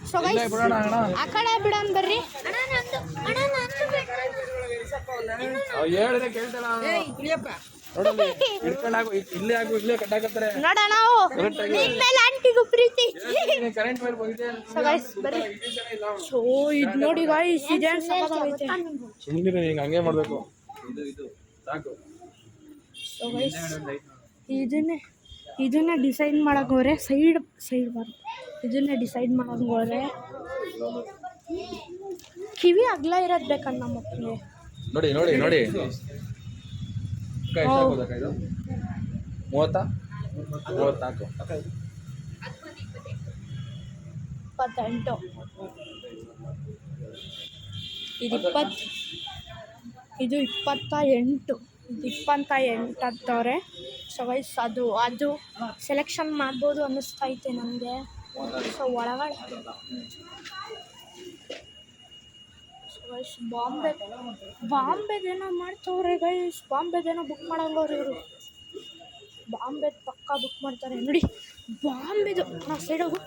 ಸೊ ಗೈಸ್ ಆ ಕಡೆ ಬಿಡೋಣ ಬರ್ರಿ. ಹೇಳಿದ್ರೆ ಕೇಳ್ತಾಳ. ನೋಡಲ್ಲಿ ಹಿಡ್ಕೊಂಡು ಆಗು, ಇಲ್ಲೇ ಆಗು, ಇಲ್ಲೇ ಕಟ್ಟಾಕತ್ತಾರೆ. ನೋಡೋಣ ನಾವು ನಿನ್ ಮೇಲೆ ಆಂಟಿಗೂ ಪ್ರೀತಿ. ಕರೆಂಟ್ ವೈರ್ ಹೋಗಿದೆ. ಸೊ ಗೈಸ್ ಬರ್ರಿ. ಸೊ ಇದು ನೋಡಿ ಗೈಸ್, ಇದೇನು ಸಾಕಾಗೈತೆ. ಸುಮ್ಮನೆ ಹಿಂಗೆ ಹಂಗೆ ಮಾಡಬೇಕು. ಇದು ಸಾಕು. ಸೊ ಗೈಸ್ ಇದನ್ನೇ ಡಿಸೈಡ್ ಮಾಡಂಗೋರೆ. ಸೈಡ್ ಬರುತ್ತೆ, ಇದನ್ನೇ ಡಿಸೈಡ್ ಮಾಡಂಗೋರೆ. ಕಿವಿ ಅಗಲ ಇರೋದು ಬೇಕಂತ ನಮ್ಮ ಮಕ್ಕಳಿಗೆ. ನೋಡಿ ನೋಡಿ ನೋಡಿ. ಇದು 30 34 28. ಇದು 20, ಇದು 28, ಇದು 28 ಅಂತವ್ರೆ. ಸೊ ಗೈಸ್ ಅದು ಸೆಲೆಕ್ಷನ್ ಮಾಡ್ಬೋದು ಅನ್ನಿಸ್ತೈತೆ ನನಗೆ. ಸೊ ಒಳಗಡೆ ಸೊ ಗೈಸ್ ಬಾಂಬೆದೇನೋ ಮಾಡ್ತವ್ರೆ ಗೈಸ್. ಬಾಂಬೆದೇನೋ ಬುಕ್ ಮಾಡಂಗವ್ರು ಇವರು. ಬಾಂಬೆದು ಪಕ್ಕ ಬುಕ್ ಮಾಡ್ತಾರೆ ನೋಡಿ. ಬಾಂಬೆದು ನಾ ಸೈಡ್ ಹೋಗು.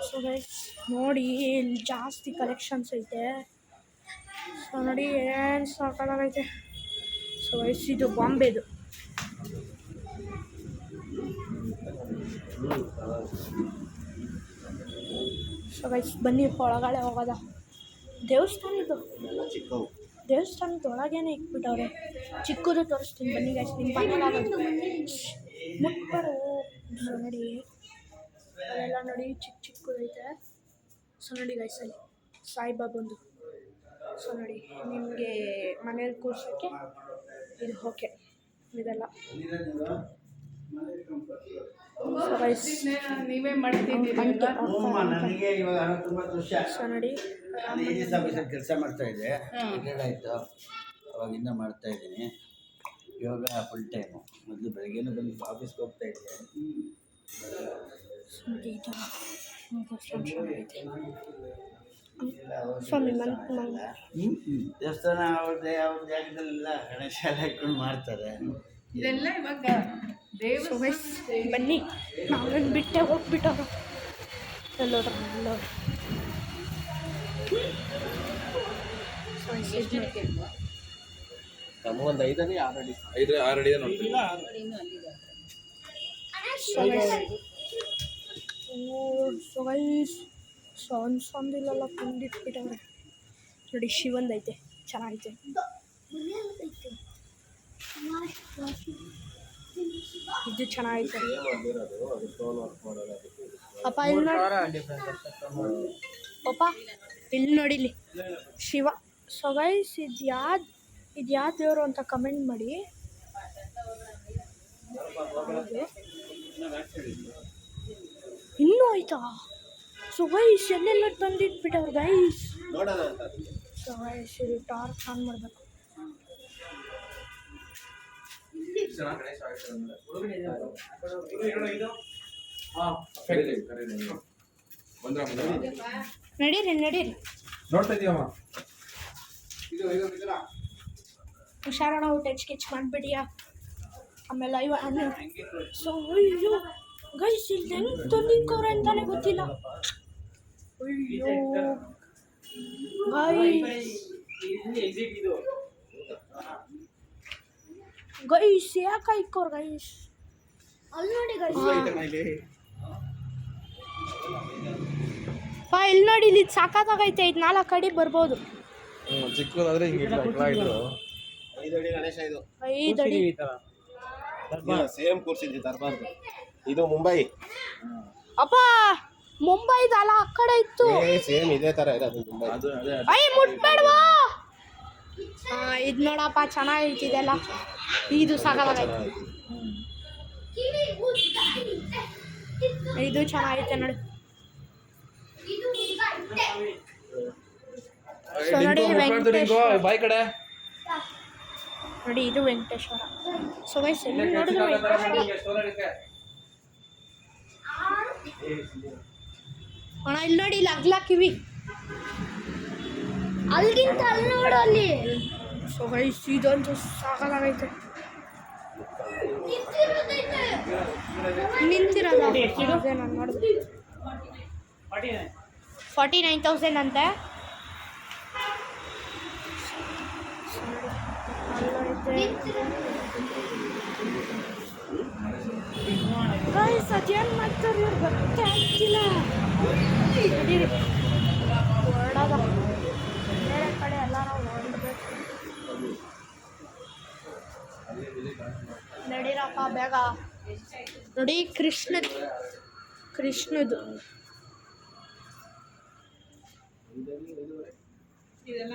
ಸೊ ಗೈಸ್ ನೋಡಿ, ಇಲ್ಲಿ ಜಾಸ್ತಿ ಕಲೆಕ್ಷನ್ಸ್ ಐತೆ. ಸೊ ನೋಡಿ ಏನು ಸಾಕಾಗೈತೆ. ಸೊ ಗೈಸ್ ಇದು ಬಾಂಬೆದು. ಸೊ ಗೈಸ್ ಬನ್ನಿ ಒಳಗಡೆ ಹೋಗೋದ. ದೇವಸ್ಥಾನದ್ದು ಒಳಗೇನೆ ಇಕ್ಬಿಟ್ಟವ್ರೆ. ಚಿಕ್ಕದು ತೋರಿಸ್ತೀನಿ ಬನ್ನಿ ಗೈಸ್. ನಿಮ್ಮ ಮನೇಲಾಗೋದು ಮುಟ್ಬೇಡು. ಸೊ ನೋಡಿ ಅಲ್ಲೆಲ್ಲ ನೋಡಿ ಚಿಕ್ಕದೈತೆ. ಸೊ ನೋಡಿ ಗೈಸ್ ಅಲ್ಲಿ ಸಾಯಿಬಾಬಂದು. ಸೊ ನೋಡಿ ನಿಮಗೆ ಮನೇಲಿ ಕೂರ್ಸೋಕ್ಕೆ ಇದು ಓಕೆ. ಇದೆಲ್ಲ ಸೊ ಗೈಸ್ ನೀವೇ ಮಾಡ್ತಿದ್ದೀರಿ. ನನಗೆ ಇವಾಗ 90 ವರ್ಷ. ಸೊ ನೋಡಿ ಕೆಲಸ ಮಾಡ್ತಾ ಇದ್ದೆ, ರಿಟೈರ್ಡ್ ಆಯಿತು. ಅವಾಗಿಂದ ಮಾಡ್ತಾ ಇದ್ದೀನಿ ಯೋಗ ಫುಲ್ ಟೈಮು. ಮೊದಲು ಬೆಳಗ್ಗೆನೂ ಬಂದು ಆಫೀಸ್ಗೆ ಹೋಗ್ತಾ ಇದ್ದೆ. ದೇವಸ್ಥಾನ ಅವ್ರ ಜಾಗದಲ್ಲೆಲ್ಲ ಗಣೇಶ ಎಲ್ಲ ಇಟ್ಕೊಂಡು ಮಾಡ್ತಾರೆ. ಇದೆಲ್ಲ ಇವಾಗ ಸೊ ಗೈಸ್ ಬನ್ನಿ, ನಾವೇನು ಬಿಟ್ಟೆ ಹೋಗ್ಬಿಟ್ಟವ್ರು. ಎಲ್ಲೋಡ್ರ ನಮಗೊಂದು 5 ಅಡಿ 6 ಅಡಿ 5 6 ಅಡಿ ನೋಡ್ತೀನಿ. ಸೊ ಗೈಸ್ ಸಣ್ಣ ತುಂಬಿಟ್ಬಿಟ್ಟವ್ರೆ ನೋಡಿ. ಶಿವಂದೈತೆ, ಚೆನ್ನಾಗೈತೆ. ಇದು ಚೆನ್ನಾಗೈತೆ. ಅಪ್ಪ ಇಲ್ಲಿ ನೋಡಿ ಪಾಪ, ಇಲ್ಲಿ ನೋಡಿಲಿ ಶಿವ. ಸೊ ಗೈಸ್ ಇದು ಯಾವ ದೇವರು ಅಂತ ಕಮೆಂಟ್ ಮಾಡಿ. ಇನ್ನೂ ಆಯ್ತಾ? ಸೊ ಗೈಸ್ ಎಲ್ಲೆಲ್ಲ ತಂದಿಟ್ಬಿಟ್ಟವ್ರು ಗೈಸ್. ಸೊ ಗೈಸ್ ಇದು ಟಾರ್ಚ್ ಆನ್ ಮಾಡಬೇಕು. ನಡೀರಿ ನೋಡ್ತಾ ಇದೀಯಮ್ಮ. ಹುಷಾರಣ, ಟಚ್ ಕಿಚ್ ಮಾಡಿಬಿಡಿಯ ಆಮೇಲೆ ಸೊ ಅಯ್ಯೋ ಗೈಸ್ ಇಲ್ಲಿ ಹೆಂಗೆ ತಂದಿಕ್ಕವ್ರೆ ಅಂತಾನೆ ಗೊತ್ತಿಲ್ಲ. ಅಯ್ಯೋ ಗೈಸ್ ಯಾಕೆ ಇಕ್ಕೋರು ಗೈಸ್. ಅಲ್ಲಿ ನೋಡಿ guys. ಇಲ್ಲಿ ನೋಡಿ ಇಲ್ಲಿ ಸಾಕಾಗೈತೆ ಇದು 4 ಅಡಿ ಬರ್ಬೋದು. ಚಿಕ್ಕದಾದ್ರೆ ಹಿಂಗೆ ಇಟ್ಟು 5 ಅಡಿ ಗಣೇಶ ಇದು 5 ಅಡಿ ಸೇಮ್ ಕೂರ್ಸಿದ್ವಿ ದರ್ಬಾರ್ದು. ಇದು ಮುಂಬೈ ಅಪ್ಪ ಮುಂಬೈದಲ್ಲ ಆ ಕಡೆ ಇತ್ತು. ಸೇಮ್ ಇದೇ ತರ ಇರೋದು ಮುಂಬೈ. ಮುಟ್ಬೇಡವಾ. ಇದು ನೋಡಪ್ಪ ಚೆನ್ನಾಗೈತಿ ಇದೆಲ್ಲ. ಇದು ಸಾಕಾಗೈತೆ. ಇದು ಚೆನ್ನಾಗೈತೆ ನೋಡಿ. ಸೊ ನೋಡಿ ವೆಂಕಟೇಶ್ವರ ಬಾಯ್ ಕಡೆ ನೋಡಿ ಇದು ವೆಂಕಟೇಶ್ವರ. ಸೊ ಗೈಸ್ ಎಲ್ಲಿ ನೋಡಿದ್ರು ವೆಂಕಟೇಶ್ವರ. ಅಣ್ಣ ಇಲ್ಲಿ ನೋಡಿ ಇಲ್ಲಿ ಅಗ್ಲ ಕಿವಿ ಅಲ್ಲಿಗಿಂತ ಅಲ್ಲಿ ನೋಡು ಅಲ್ಲಿ. ಸೊ ಗೈಸ್ ಇದಂತೂ ಸಾಕಾಗೈತೆ. ನಿಂತಿರೋದು ಅದೇ ನಾನು ನೋಡಿದೆ 49,000 ಅಂತೆ. ಗೈಸ್ ಅದೇನು ಮಾಡ್ತಾರೆ ಇವ್ರು ಗೊತ್ತೇ ಆಗ್ತಿಲ್ಲ. ಹೊರಡೋದ ಬೇರೆ ಕಡೆ ಎಲ್ಲ ನಾವು ಹೊರಡ್ಬೇಕು. ನಡೀರಪ್ಪ ಬೇಗ. ನೋಡಿ ಕೃಷ್ಣದು ಇದೆಲ್ಲ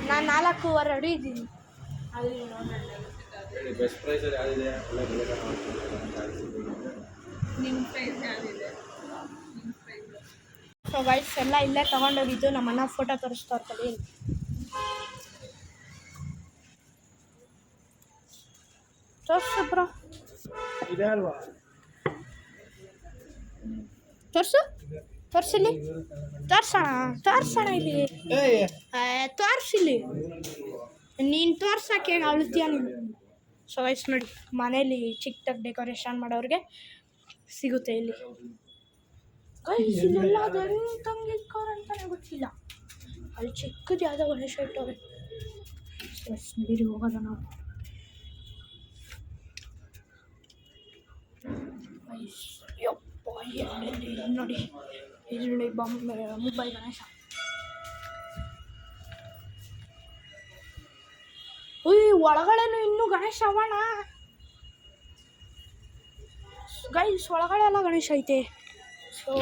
ನಾನು 4.5 ಅಡಿ ಇದ್ದೀನಿ. ಬೆಸ್ಟ್ ಪ್ರೈಸ್ ಯಾವ್ದಿದೆ? ನಿಮ್ಮ ಪ್ರೈಸ್ ಯಾವ್ದಿದೆ? ಸೊ ಗೈಸ್ ಎಲ್ಲ ಇಲ್ಲೇ ತಗೊಂಡೋಗಿದ್ದು. ನಮ್ಮ ಅಣ್ಣ ಫೋಟೋ ತೋರಿಸ್ತಾ ಇರ್ತಾರೆ. ತೋರ್ಸು ಬ್ರೋ, ಇದೆ ಅಲ್ವಾ? ತೋರ್ಸಿಲ್ಲಿ ತೋರ್ಸೋಣ ಇಲ್ಲಿ ತೋರ್ಸಿಲ್ಲಿ. ನೀನು ತೋರ್ಸಕ್ಕೆ ಹೇಗೆ ಅಳುತ್ತೀಯ ನೀನು? ಸೊ ಗೈಸ್ ನೋಡಿ ಮನೇಲಿ ಚಿಕ್ಕದಾಗಿ ಡೆಕೋರೇಷನ್ ಮಾಡೋರಿಗೆ ಸಿಗುತ್ತೆ ಇಲ್ಲಿ. ಗೈಸ್ ಇಲ್ಲೆಲ್ಲ ಅದು ಹೆಂಗೆ ತಂಗಿಕ್ಕೋರು ಅಂತಲೇ ಗೊತ್ತಿಲ್ಲ. ಅಲ್ಲಿ ಚಿಕ್ಕದು ಯಾವುದೋ ಗಣೇಶ ಇಟ್ಟವ್ರೆ. ನಡೀರಿ ಹೋಗೋದ ನಾವು. ಯಪ್ಪ ಎಲ್ಲಿ ನೋಡಿ ಇಲ್ಲಿ ಮುಂಬೈ ಗಣೇಶ. ಒಳಗಡೆನು ಇನ್ನೂ ಗಣೇಶ ಅವಣ. ಗೈಸ್ ಒಳಗಡೆ ಎಲ್ಲ ಗಣೇಶ ಐತೆ. ಸೊ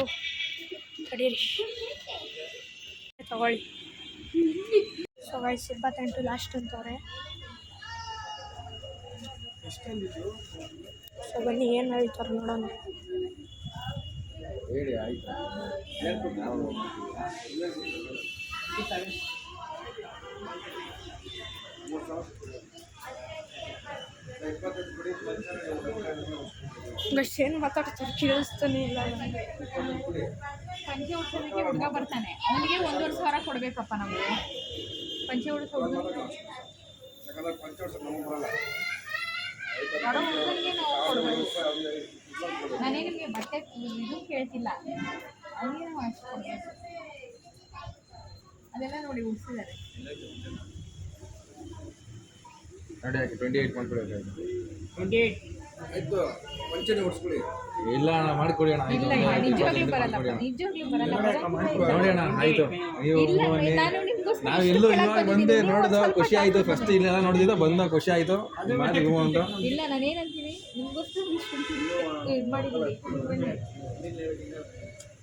ತಡೀರಿ ತಗೊಳ್ಳಿ. ಸೊ ಗೈಸ್ 28 ಲಾಸ್ಟ್ ಅಂತವ್ರೆ. ಸೊ ಬನ್ನಿ ಏನು ಹೇಳ್ತಾರೆ ನೋಡೋಣ. ಹೇಳಿ ಆಯ್ತು. ಗೈಸ್ ಏನು ಮಾತಾಡ್ತಾರೆ ಕೇಳಿಸ್ತಾನೆ ಇಲ್ಲ ನನಗೆ. ಪಂಚೆ ಉಡ್ಸೋದಕ್ಕೆ ಹುಡುಗ ಬರ್ತಾನೆ, ಅವನಿಗೆ 1,500,000 ಕೊಡಬೇಕಪ್ಪ ನಮಗೆ. ಪಂಚೆ ಉಡ್ಸೋ ಹುಡುಗನಿಗೆ ನಾವು ಕೊಡಬೇಕು. ನಾನೇ ನಿಮಗೆ ಬಟ್ಟೆ ಇದು ಕೇಳ್ತಿಲ್ಲ, ಅವನಿಗೆ ನಾವು ಅಷ್ಟು ಕೊಡಬೇಕು. ಅದೆಲ್ಲ ನೋಡಿ ಉಡ್ಸಿದ್ದಾರೆ. ನೋಡಿ 28 ಮಾಡ್ಕೊಡಿ. 28 ಆಯ್ತು. ಪಂಚನೆ ಹೊಡ್ಸ್ಕೊಳ್ಳಿ. ಇಲ್ಲ ಅಣ್ಣ ಮಾಡ್ಕೊಡಿ ಅಣ್ಣ. ಇಲ್ಲ ನಿಜವಾಗ್ಲೂ ಬರಲ್ಲಪ್ಪ, ನಿಜವಾಗ್ಲೂ ಬರಲ್ಲ. ನೋಡಿ ಅಣ್ಣ ಆಯ್ತು. ನೀವು ನಾವು ಎಲ್ಲೂ ಇವಾಗ ಬಂದು ನೋಡಿದ ಖುಷಿ ಆಯ್ತು. ಫಸ್ಟ್ ಇಲ್ಲೆಲ್ಲ ನೋಡಿದ ಬಂದ ಖುಷಿ ಆಯ್ತು. ಮಾಡಿ ಹೂ ಅಂತ ಇಲ್ಲ ನಾನೇನಂತೀನಿ ನಿಮ್ಗೋಸ್ಕರ ಇದು ಮಾಡಿದ್ದೀವಿ.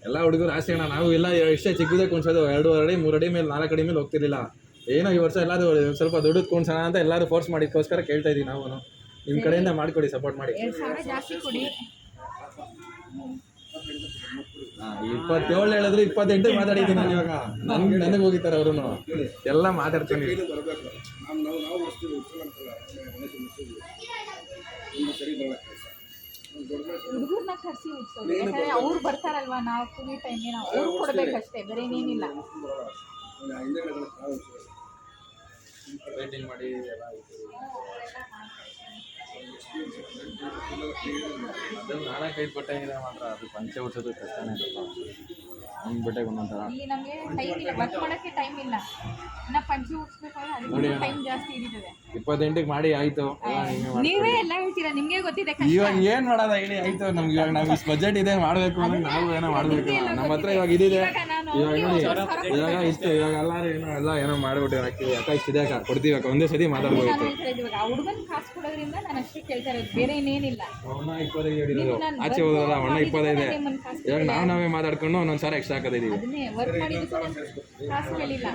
ಎಲ್ಲ ಹುಡುಗರು ಆಸೆ ಅಣ್ಣ. ನಾವು ಎಲ್ಲ ಎಷ್ಟೇ ಚಿಕ್ಕದೇ ಕುಣ್ಸೋದು 2 ಅಡಿ 3 ಅಡಿ ಮೇಲೆ 4 ಅಡಿ ಮೇಲೆ ಹೋಗ್ತಿರ್ಲಿಲ್ಲ. ಏನೋ ಈ ವರ್ಷ ಎಲ್ಲರೂ ಸ್ವಲ್ಪ ದುಡ್ಡು ಕುಣ್ಸೋಣ ಅಂತ ಎಲ್ಲರೂ ಫೋರ್ಸ್ ಮಾಡಿದಕ್ಕೋಸ್ಕರ ಕೇಳ್ತಾ ಇದ್ದೀವಿ. ನಾವು ನಿಮ್ಮ ಕಡೆಯಿಂದ ಮಾಡಿಕೊಡಿ, ಸಪೋರ್ಟ್ ಮಾಡಿ. 2,000 ಜಾಸ್ತಿ ಕೊಡಿ. 27 ಹೇಳಿದ್ರು 28 ಮಾತಾಡಿದ್ದೀನಿ ನಾನು. ಇವಾಗ ನನಗೆ ಹೋಗಿದ್ದಾರೆ ಅವರು ಎಲ್ಲ ಮಾತಾಡ್ತೀನಿ. ಬರಬೇಕು. ನಾವು ಹೊಡ್ಸ್ತೀವಿ, ಉಡ್ಸಲ್ಲ ಗಣೇಶ ಮುಡ್ಸಿದ್ವಿ. ನಿಮ್ಗೆ ಸರಿ ಬರಲ್ಲ ಕೆಲಸ. ಹುಡುಗರನ್ನ ಕರ್ಸಿ ಉಡ್ಸೋದು, ಯಾಕಂದ್ರೆ ಅವ್ರು ಬರ್ತಾರಲ್ವಾ, ನಾವು ಕುಡಿ ಟೈಮ್ಗೆ ನಾವು ಅವ್ರು ಕೊಡ್ಬೇಕಷ್ಟೇ, ಬೇರೆ ಏನೇನಿಲ್ಲ. ವೇಟಿಂಗ್ ಮಾಡಿ ಎಲ್ಲ ಅದ್ರಲ್ಲಿ 4-5 ಬಟ್ಟೆ ಇದೆ ಮಾತ್ರ, ಅದು ಪಂಚೆ ಉಡ್ಸೋದು ಕಷ್ಟನೇ ಸ್ವಲ್ಪ. ಒಂದು ಬಟ್ಟೆಗೆ ಒಂದೊಂಥರ. ಇಲ್ಲಿ ನಮಗೆ ಟೈಮ್ ಇಲ್ಲ, ವರ್ಕ್ ಮಾಡೋಕ್ಕೆ ಟೈಮ್ ಇಲ್ಲ. ಇನ್ನು ಪಂಚೆ ಉಡ್ಸ್ಬೇಕಾದ್ರೆ ಅದಕ್ಕೆ ಟೈಮ್ ಜಾಸ್ತಿ ಹಿಡಿತದೆ. 28ಕ್ಕೆ ಮಾಡಿ ಆಯಿತು. ನೀವೇ ಎಲ್ಲ ಹೇಳ್ತೀರಾ, ನಿಮಗೆ ಗೊತ್ತಿದೆ. ಇವಾಗ ಏನು ಮಾಡೋದ ಹೇಳಿ, ಆಯಿತು. ನಮ್ಗೆ ಇವಾಗ ನಾವು ಇಷ್ಟು ಬಜೆಟ್ ಇದೆ ಮಾಡಬೇಕು ಅಂದ್ರೆ ನಾವು ಏನೋ ಮಾಡಬೇಕು. ನಮ್ಮ ಹತ್ರ ಇವಾಗ ಇದಿದೆ. ಇವಾಗ ನೋಡಿ, ಇವಾಗ ಇಷ್ಟು ಇವಾಗ ಎಲ್ಲರೂ ಮಾಡಿಬಿಟ್ಟು ಹಾಕ್ತೀವಿ. ಅಕ್ಕ ಇಷ್ಟಿದೆ ಅಕ್ಕ ಕೊಡ್ತೀವಿ ಅಕ್ಕ, ಒಂದೇ ಸತಿ ಮಾತಾಡ್ಬೋದಿತ್ತು. ಆ ಹುಡುಗನ ಕಾಸು ಕೊಡೋದ್ರಿಂದ ನಾನು ಅಷ್ಟೇ ಕೇಳ್ತಾ ಇರೋದು, ಬೇರೆ ಇನ್ನೇನಿಲ್ಲ. ಅವನ್ನ 25 ಹೇಳಿರೋದು, ಆಚೆ ಹೋಗೋದ ಅವನ್ನ 25. ಇವಾಗ ನಾವೇ ಮಾತಾಡ್ಕೊಂಡು ಒಂದೊಂದು ಸಾರಿ ಎಕ್ಸ್ಟ್ರಾ ಹಾಕೋದಿದ್ದೀವಿ. ಅದನ್ನೇ ವರ್ಕ್ ಮಾಡಿದ್ದಕ್ಕೂ ಕಾಸು ಹೇಳಿಲ್ಲ.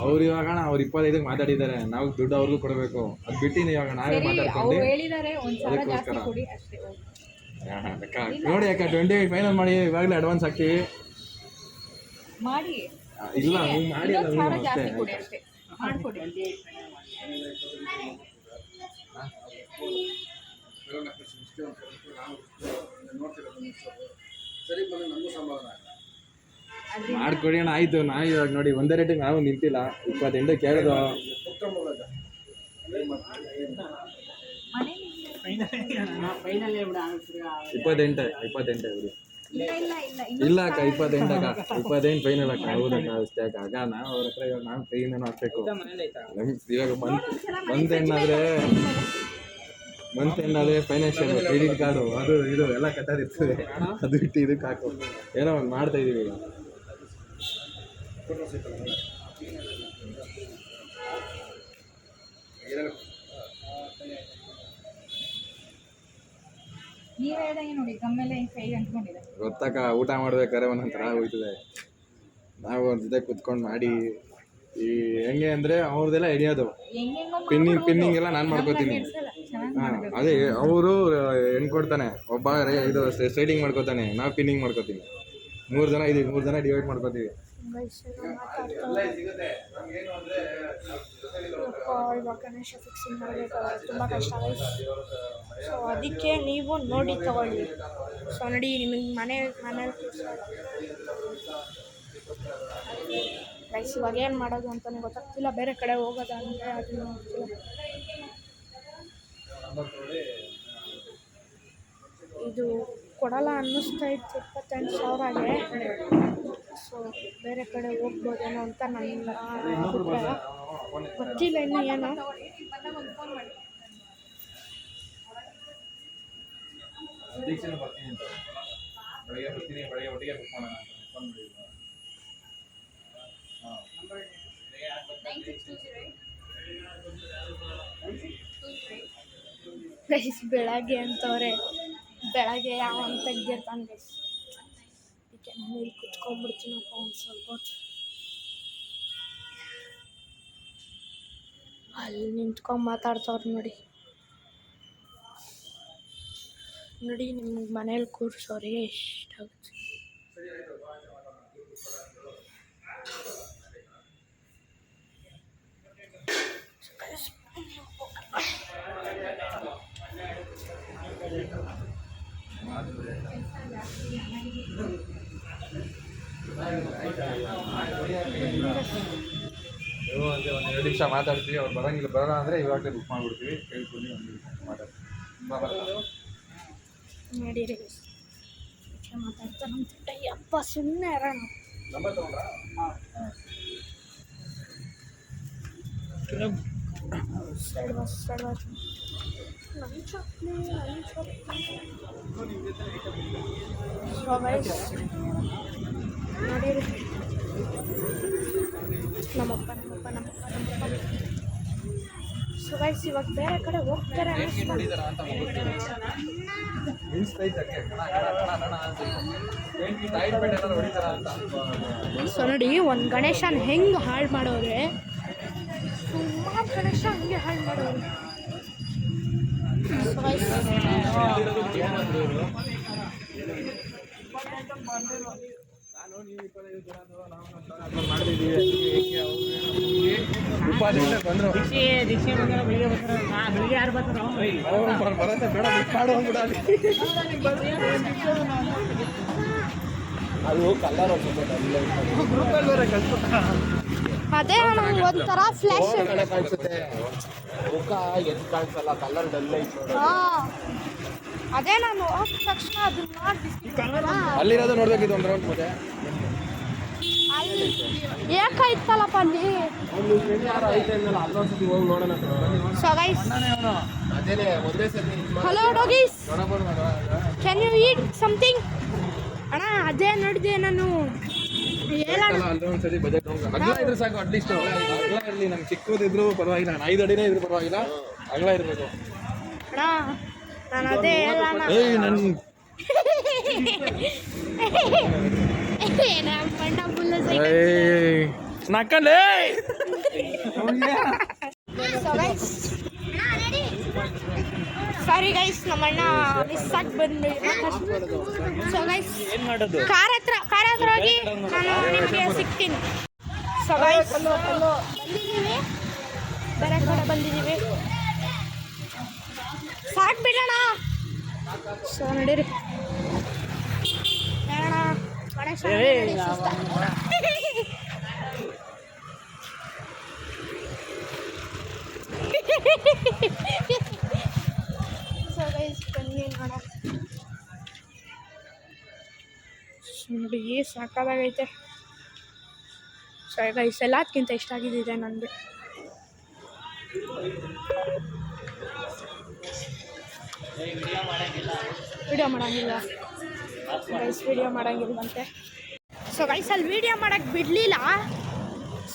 ಅವ್ರು ಇವಾಗ ಅವ್ರು 25ಕ್ಕೆ ಮಾತಾಡಿದ್ದಾರೆ, ನಾವು ದುಡ್ಡು ಅವ್ರಿಗೂ ಕೊಡಬೇಕು. ಅದು ಬಿಟ್ಟು ಇವಾಗ ನಾವೇ ಮಾತಾಡ್ಕೊಂಡು ಅವ್ರು ಹೇಳಿದ್ದಾರೆ 1,000 ಜಾಸ್ತಿ ಕೊಡಿ ಅಷ್ಟೇ. ಅಕ್ಕ ನೋಡಿ ಅಕ್ಕ 28 ಫೈನಲ್ ಮಾಡಿ, ಇವಾಗಲೇ ಅಡ್ವಾನ್ಸ್ ಹಾಕ್ತೀವಿ. ಮಾಡಿ ಇಲ್ಲ ನೀವು ಮಾಡಿ ಅಲ್ಲ, 1,000 ನೀವು ಜಾಸ್ತಿ ಅಷ್ಟೇ ಕೊಡಿ ಅಷ್ಟೇ, ಮಾಡ್ಕೊಡಿ. ಸರಿ ಬಂದು ನಮಗೂ ಸಮಾಧಾನ ಮಾಡ್ಕೊಡಿ ಅಣ್ಣ. ಆಯ್ತು, ನಾವು ಇವಾಗ ನೋಡಿ ಒಂದೇ ರೇಟಿಗೆ ನಾವು ನಿಂತಿಲ್ಲ. 28 ಕೇಳಿದ್ರು.28 ಬಿಡಿ. ಇಲ್ಲ ಅಕ್ಕ 28 ಅಕ್ಕ, 28 ಫೈನಲ್ ಅಕ್ಕ. ಹೌದಕ್ಕ ಅಷ್ಟೇ ಅಕ್ಕ. ಆಗ ನಾವು ಅವ್ರ ಹತ್ರ ಇವಾಗ ನಾವು ಕೈಯಿಂದನೂ ಹಾಕ್ಬೇಕು. ನಮ್ಗೆ ಇವಾಗ ಮಂತ್ ಎಂದಾದ್ರೆ ಫೈನಾನ್ಷಿಯಲ್ ಕ್ರೆಡಿಟ್ ಕಾರ್ಡು ಅದು ಇದು ಎಲ್ಲ ಕಟ್ಟೋದಿರ್ತದೆ. ಅದು ಬಿಟ್ಟು ಇದಕ್ಕೆ ಹಾಕೋ ಏನೋ ಒಂದು ಮಾಡ್ತಾ ಇದೀವಿ ಈಗ. ನೀವ್ ಹೇಳ್ದಂಗೆ ನೋಡಿ, ಗಮ್ಮೆಲ್ಲ ಕೈ ಅಂಟ್ಕೊಂಡಿದೆ. ಗೊತ್ತಕ್ಕ, ಊಟ ಮಾಡ್ಬೇಕಾದ್ರೆ ಒಂದೊಂದು ಥರ ಹೋಗ್ತದೆ. ನಾವು ಅವ್ರ ಜೊತೆ ಕುತ್ಕೊಂಡು ಮಾಡಿ ಈ ಹೆಂಗೆ ಅಂದರೆ ಅವ್ರದ್ದೆಲ್ಲ ಹಿಡಿಯೋದು ಪಿನ್ನಿಂಗ್ ಎಲ್ಲ ನಾನು ಮಾಡ್ಕೋತೀನಿ. ಹಾಂ ಅದೇ ಅವರು ಹೆಣ್ಣು ಕೊಡ್ತಾನೆ, ಒಬ್ಬ ಇದು ಸ್ಟ್ರೈಟಿಂಗ್ ಮಾಡ್ಕೋತಾನೆ, ನಾವು ಪಿನ್ನಿಂಗ್ ಮಾಡ್ಕೋತೀವಿ. 3 ಜನ ಇದೀವಿ, 3 ಜನ ಡಿವೈಡ್ ಮಾಡ್ಕೋತೀವಿ. ಇವಾಗ ಗಣೇಶ ಫಿಕ್ಸಿಂಗ್ ಮಾಡಬೇಕು, ತುಂಬ ಕಷ್ಟ ಆಗುತ್ತೆ. ಸೊ ಅದಕ್ಕೆ ನೀವು ನೋಡಿ ತಗೊಳ್ಳಿ. ಸೊ ನೋಡಿ ನಿಮಗೆ ಮನೇಲಿ ಗೈಸ್ ಇವಾಗ ಏನು ಮಾಡೋದು ಅಂತಲೇ ಗೊತ್ತಾಗ್ತಿಲ್ಲ. ಬೇರೆ ಕಡೆ ಹೋಗೋದ ಅಂದರೆ ಅದನ್ನು ಗೊತ್ತಿಲ್ಲ. ಇದು ಕೊಡಲ್ಲ ಅನ್ನಿಸ್ತಾ ಇತ್ತು 28,000ಗೆ. ಸೊ ಬೇರೆ ಕಡೆ ಹೋಗ್ಬೋದೇನೋ ಅಂತ ನನ್ನ ಅಭಿಪ್ರಾಯ. ಗೊತ್ತಿಲ್ಲ ಇನ್ನು ಏನೋ. ಗೈಸ್ ಬೆಳಗ್ಗೆ ಅಂತವ್ರೆ, ಬೆಳಗ್ಗೆ ಯಾವನ್ ತೆಗ್ದಿರ್ತಾನೆ ಗೈಸ್. ಅದಕ್ಕೆ ಮನೇಲಿ ಕುತ್ಕೊಂಡ್ಬಿಡ್ತೀನಪ್ಪ ಒಂದು ಸ್ವಲ್ಪ ಹೊತ್ತು. ಅಲ್ಲಿ ನಿಂತ್ಕೊಂಡು ಮಾತಾಡ್ತವ್ರು ನೋಡಿ ನಿಮ್ಗೆ ಮನೇಲಿ ಕೂರ್ಸೋರಿಗೆ ಇಷ್ಟ ಆಗುತ್ತೆ. ಒಂದು 2 ನಿಮಿಷ ಮಾತಾಡ್ತೀವಿ. ಅವ್ರು ಬರೋಲ್ಲ ಅಂದರೆ ಇವಾಗಲೇ ಬುಕ್ ಮಾಡಿಬಿಡ್ತೀವಿ. ಕೇಳ್ಕೊಂಡು 1 ನಿಮಿಷ ಮಾತಾಡ್ತೀವಿ. ನಡೀರಿ ಮಾತಾಡ್ತಾ ನಮ್ಮ ಅಪ್ಪ ಸುಮ್ಮನೆ ಇರೋಣ. ನಂಬರ್ ತಗೊಂಡ್ರಾ? ಸೈಡ್ ಬಸ್ ನನ್ನ ಚಟ್ನಿ ನಡೀರಿ. ನಮ್ಮಪ್ಪ ಸೊ ಗೈಸ್ ಇವಾಗ ಬೇರೆ ಕಡೆ ಹೋಗ್ತಾರೆ ಸೊ ನೋಡಿ ಒಂದು ಗಣೇಶನ ಹೆಂಗೆ ಹಾಳು ಮಾಡೋರೆ, ಸುಮಾರು ಗಣೇಶ ಹಂಗೆ ಹಾಳು ಮಾಡೋರು. ಬಂದ್ರು ಅದು ಕಲ್ಲರ್ ಅದೇ ನಂಗೆ ಒಂಥರ ಫ್ಲಾಶ್ ಕಾಣಿಸುತ್ತೆ ಮುಖ ಎದ್ದು ಕಾಣಿಸಲ್ಲ ಕಲರ್ ಡಲ್ ಐತೆ ನೋಡು. ಅದೇ ನಾನು ಹೋದ ತಕ್ಷಣ ಅದನ್ನ ನೋಡಿ ಅಲ್ಲಿರೋದು ನೋಡ್ಬೇಕಿತ್ತು ಒಂದು ರೌಂಡ್ ಮತ್ತೆ ಅಲ್ಲಿ ಏಕಾಯ್ತಲ್ಲಪ್ಪ ಅಲ್ಲಿ. ಅವ್ನು ಫ್ರೆಂಡ್ ಯಾರೋ ಐತೆ ಅಂದಲ್ಲ ಅಲ್ಲೊಂದ್ಸತಿ ಹೋಗಿ ನೋಡೋಣ. ಸೊ ಗೈಸ್, ಅದೇನೆ ಒಂದೇ ಸತಿ ಹಲೋ ಡಾಗೀಸ್, ನೋಡಬಹುದು. Can you eat something? ಅಣ್ಣ ಅದೇ ನೋಡಿದೆ ನಾನು ಹೇಳೋಣ. ಅಲ್ಲೊಂದ್ಸತಿ ಬಜೆಟ್ ಅಗಲ ಇದ್ರೆ ಸಾಕು. ಅಟ್ಲೀಸ್ಟ್ ಅಗಲ ಇರಲಿ, ನಮ್ಗೆ ಚಿಕ್ಕದಿದ್ರು ಪರವಾಗಿಲ್ಲ, 5 ಅಡಿನೇ ಇದ್ರು ಪರವಾಗಿಲ್ಲ, ಅಗಲ ಇರಬೇಕು. ಅಣ್ಣ ನಾನು ಅದೇ ಹೇಳೋಣ. ನಕ್ಕಲೇ ಸಾರಿ ಗೈಸ್, ನಮ್ಮಣ್ಣ ಮಿಸ್ ಆಗಿ ಬಂದು. ಸೊ ಗೈಸ್, ಕಾರ್ ಹತ್ರ ಹೋಗಿ ನಾನು ನಿಮಗೆ ಸಿಗ್ತೀನಿ. ಸೊ ಗೈಸ್, ಬಂದಿದ್ದೀವಿ, ಬೇರೆ ಕಡೆ ಬಂದಿದ್ದೀವಿ. ಸಾಕು ಬಿಡೋಣ. ಸೊ ನಡೀರಿ ಹೇಳೋಣ. ಸೊ ಗೈಸ್ ಬನ್ನಿ ನೋಡ. ನೋಡಿ ಸಾಕಾಗೈತೆ. ಸೊ ಗೈಸ್ ಎಲ್ಲದಕ್ಕಿಂತ ಇಷ್ಟ ಆಗಿದ್ದಿದೆ ನನಗೆ. ವಿಡಿಯೋ ಮಾಡೋಂಗಿಲ್ಲ ಗೈಸ್, ವಿಡಿಯೋ ಮಾಡೋಂಗಿಲ್ವಂತೆ. ಸೊ ಗೈಸ್ ಅಲ್ಲಿ ವಿಡಿಯೋ ಮಾಡೋಕ್ಕೆ ಬಿಡಲಿಲ್ಲ.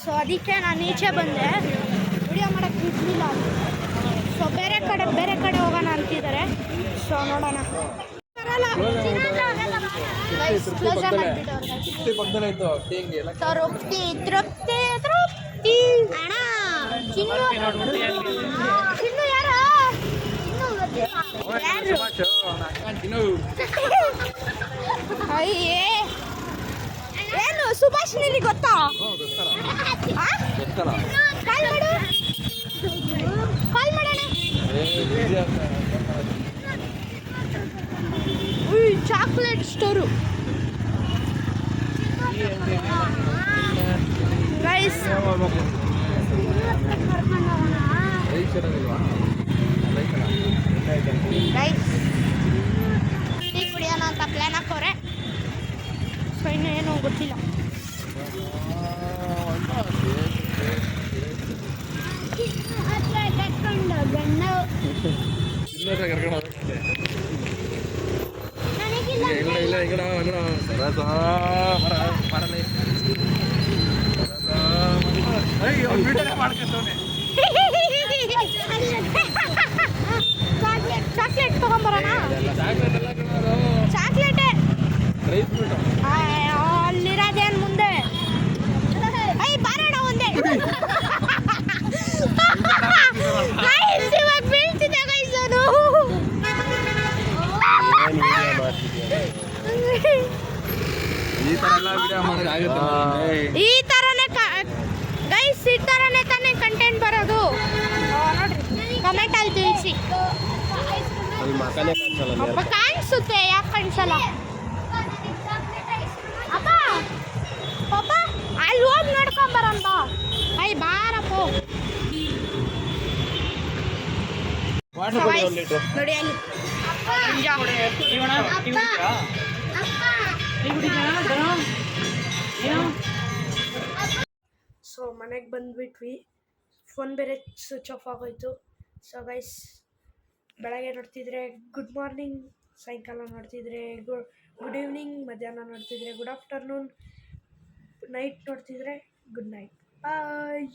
ಸೊ ಅದಕ್ಕೆ ನಾನು ಈಚೆ ಬಂದೆ, ವಿಡಿಯೋ ಮಾಡೋಕ್ಕೆ ಬಿಡಲಿಲ್ಲ. ಸೊ ಬೇರೆ ಕಡೆ ಹೋಗೋಣ ಅಂತಿದ್ದಾರೆ. ಸೊ ನೋಡೋಣ. ಪಕ್ಕದಲ್ಲೇ ಇತ್ತು ಟೀಂಗ್ ಎಲ್ಲ. ತೃಪ್ತಿ ತೃಪ್ತಿ ತೃಪ್ತಿ ಅಣ್ಣ. ಚಿನ್ನು ಯಾರು? ಅಯ್ಯೇ, ಏನು ಸುಭಾಷ್ ನಿನಗೆ ಗೊತ್ತಾ? ಕಾಲ್ ಮಾಡು, ಕಾಲ್ ಮಾಡೋಣ. Chocolate store guys. Guys tea ಕುಡಿಯೋಣ ಅಂತ ಪ್ಲ್ಯಾನ್ ಹಾಕೋರೆ. ಸೊ ಇನ್ನೂ ಏನೂ ಗೊತ್ತಿಲ್ಲ. ಚಾಕ್ಲೇಟ್ ತಗೊಂಬರೋಣ. ಚಾಕ್ಲೇಟೇ ಅಲ್ಲಿರೋದೇನು ಮುಂದೆ. ಐ ಬಾರೋಣ ಒಂದೇ. ಇವಾಗ ಬೀಳ್ತಿದ್ದೆ ಗೈಸ್ ಅದು. ಈ ಥರ ಎಲ್ಲ ವಿಡಿಯೋ ಮಾಡೋಕ್ಕಾಗುತ್ತೆ. ಈ ಥರನೇ ಗೈಸ್, ಈ ಥರನೇ ತಾನೇ ಕಂಟೆಂಟ್ ಬರೋದು. ನೋಡ್ರಿ, ಕಮೆಂಟಲ್ಲಿ ತಿಳಿಸಿ. ಅಪ್ಪ ಕಾಣಿಸುತ್ತೆ, ಯಾಕೆ ಕಾಣಿಸಲ್ಲ? ಅಪ್ಪ ಪಾಪ ಅಲ್ಲಿ ಹೋಗಿ ನೋಡ್ಕೊಂಬರಂತ. ಐ ಬಾರಪ್ಪ. ನೋಡಿ ಅಲ್ಲಿ ಸೊ ಮನೆಗೆ ಬಂದ್ಬಿಟ್ವಿ. ಫೋನ್ ಬೇರೆ ಸ್ವಿಚ್ ಆಫ್ ಆಗೋಯ್ತು. ಸೊ ಗೈಸ್, ಬೆಳಗ್ಗೆ ನೋಡ್ತಿದ್ರೆ ಗುಡ್ ಮಾರ್ನಿಂಗ್, ಸಾಯಂಕಾಲ ನೋಡ್ತಿದ್ರೆ ಗುಡ್ ಈವ್ನಿಂಗ್, ಮಧ್ಯಾಹ್ನ ನೋಡ್ತಿದ್ರೆ ಗುಡ್ ಆಫ್ಟರ್ನೂನ್, ನೈಟ್ ನೋಡ್ತಿದ್ರೆ ಗುಡ್ ನೈಟ್. ಬಾಯ್.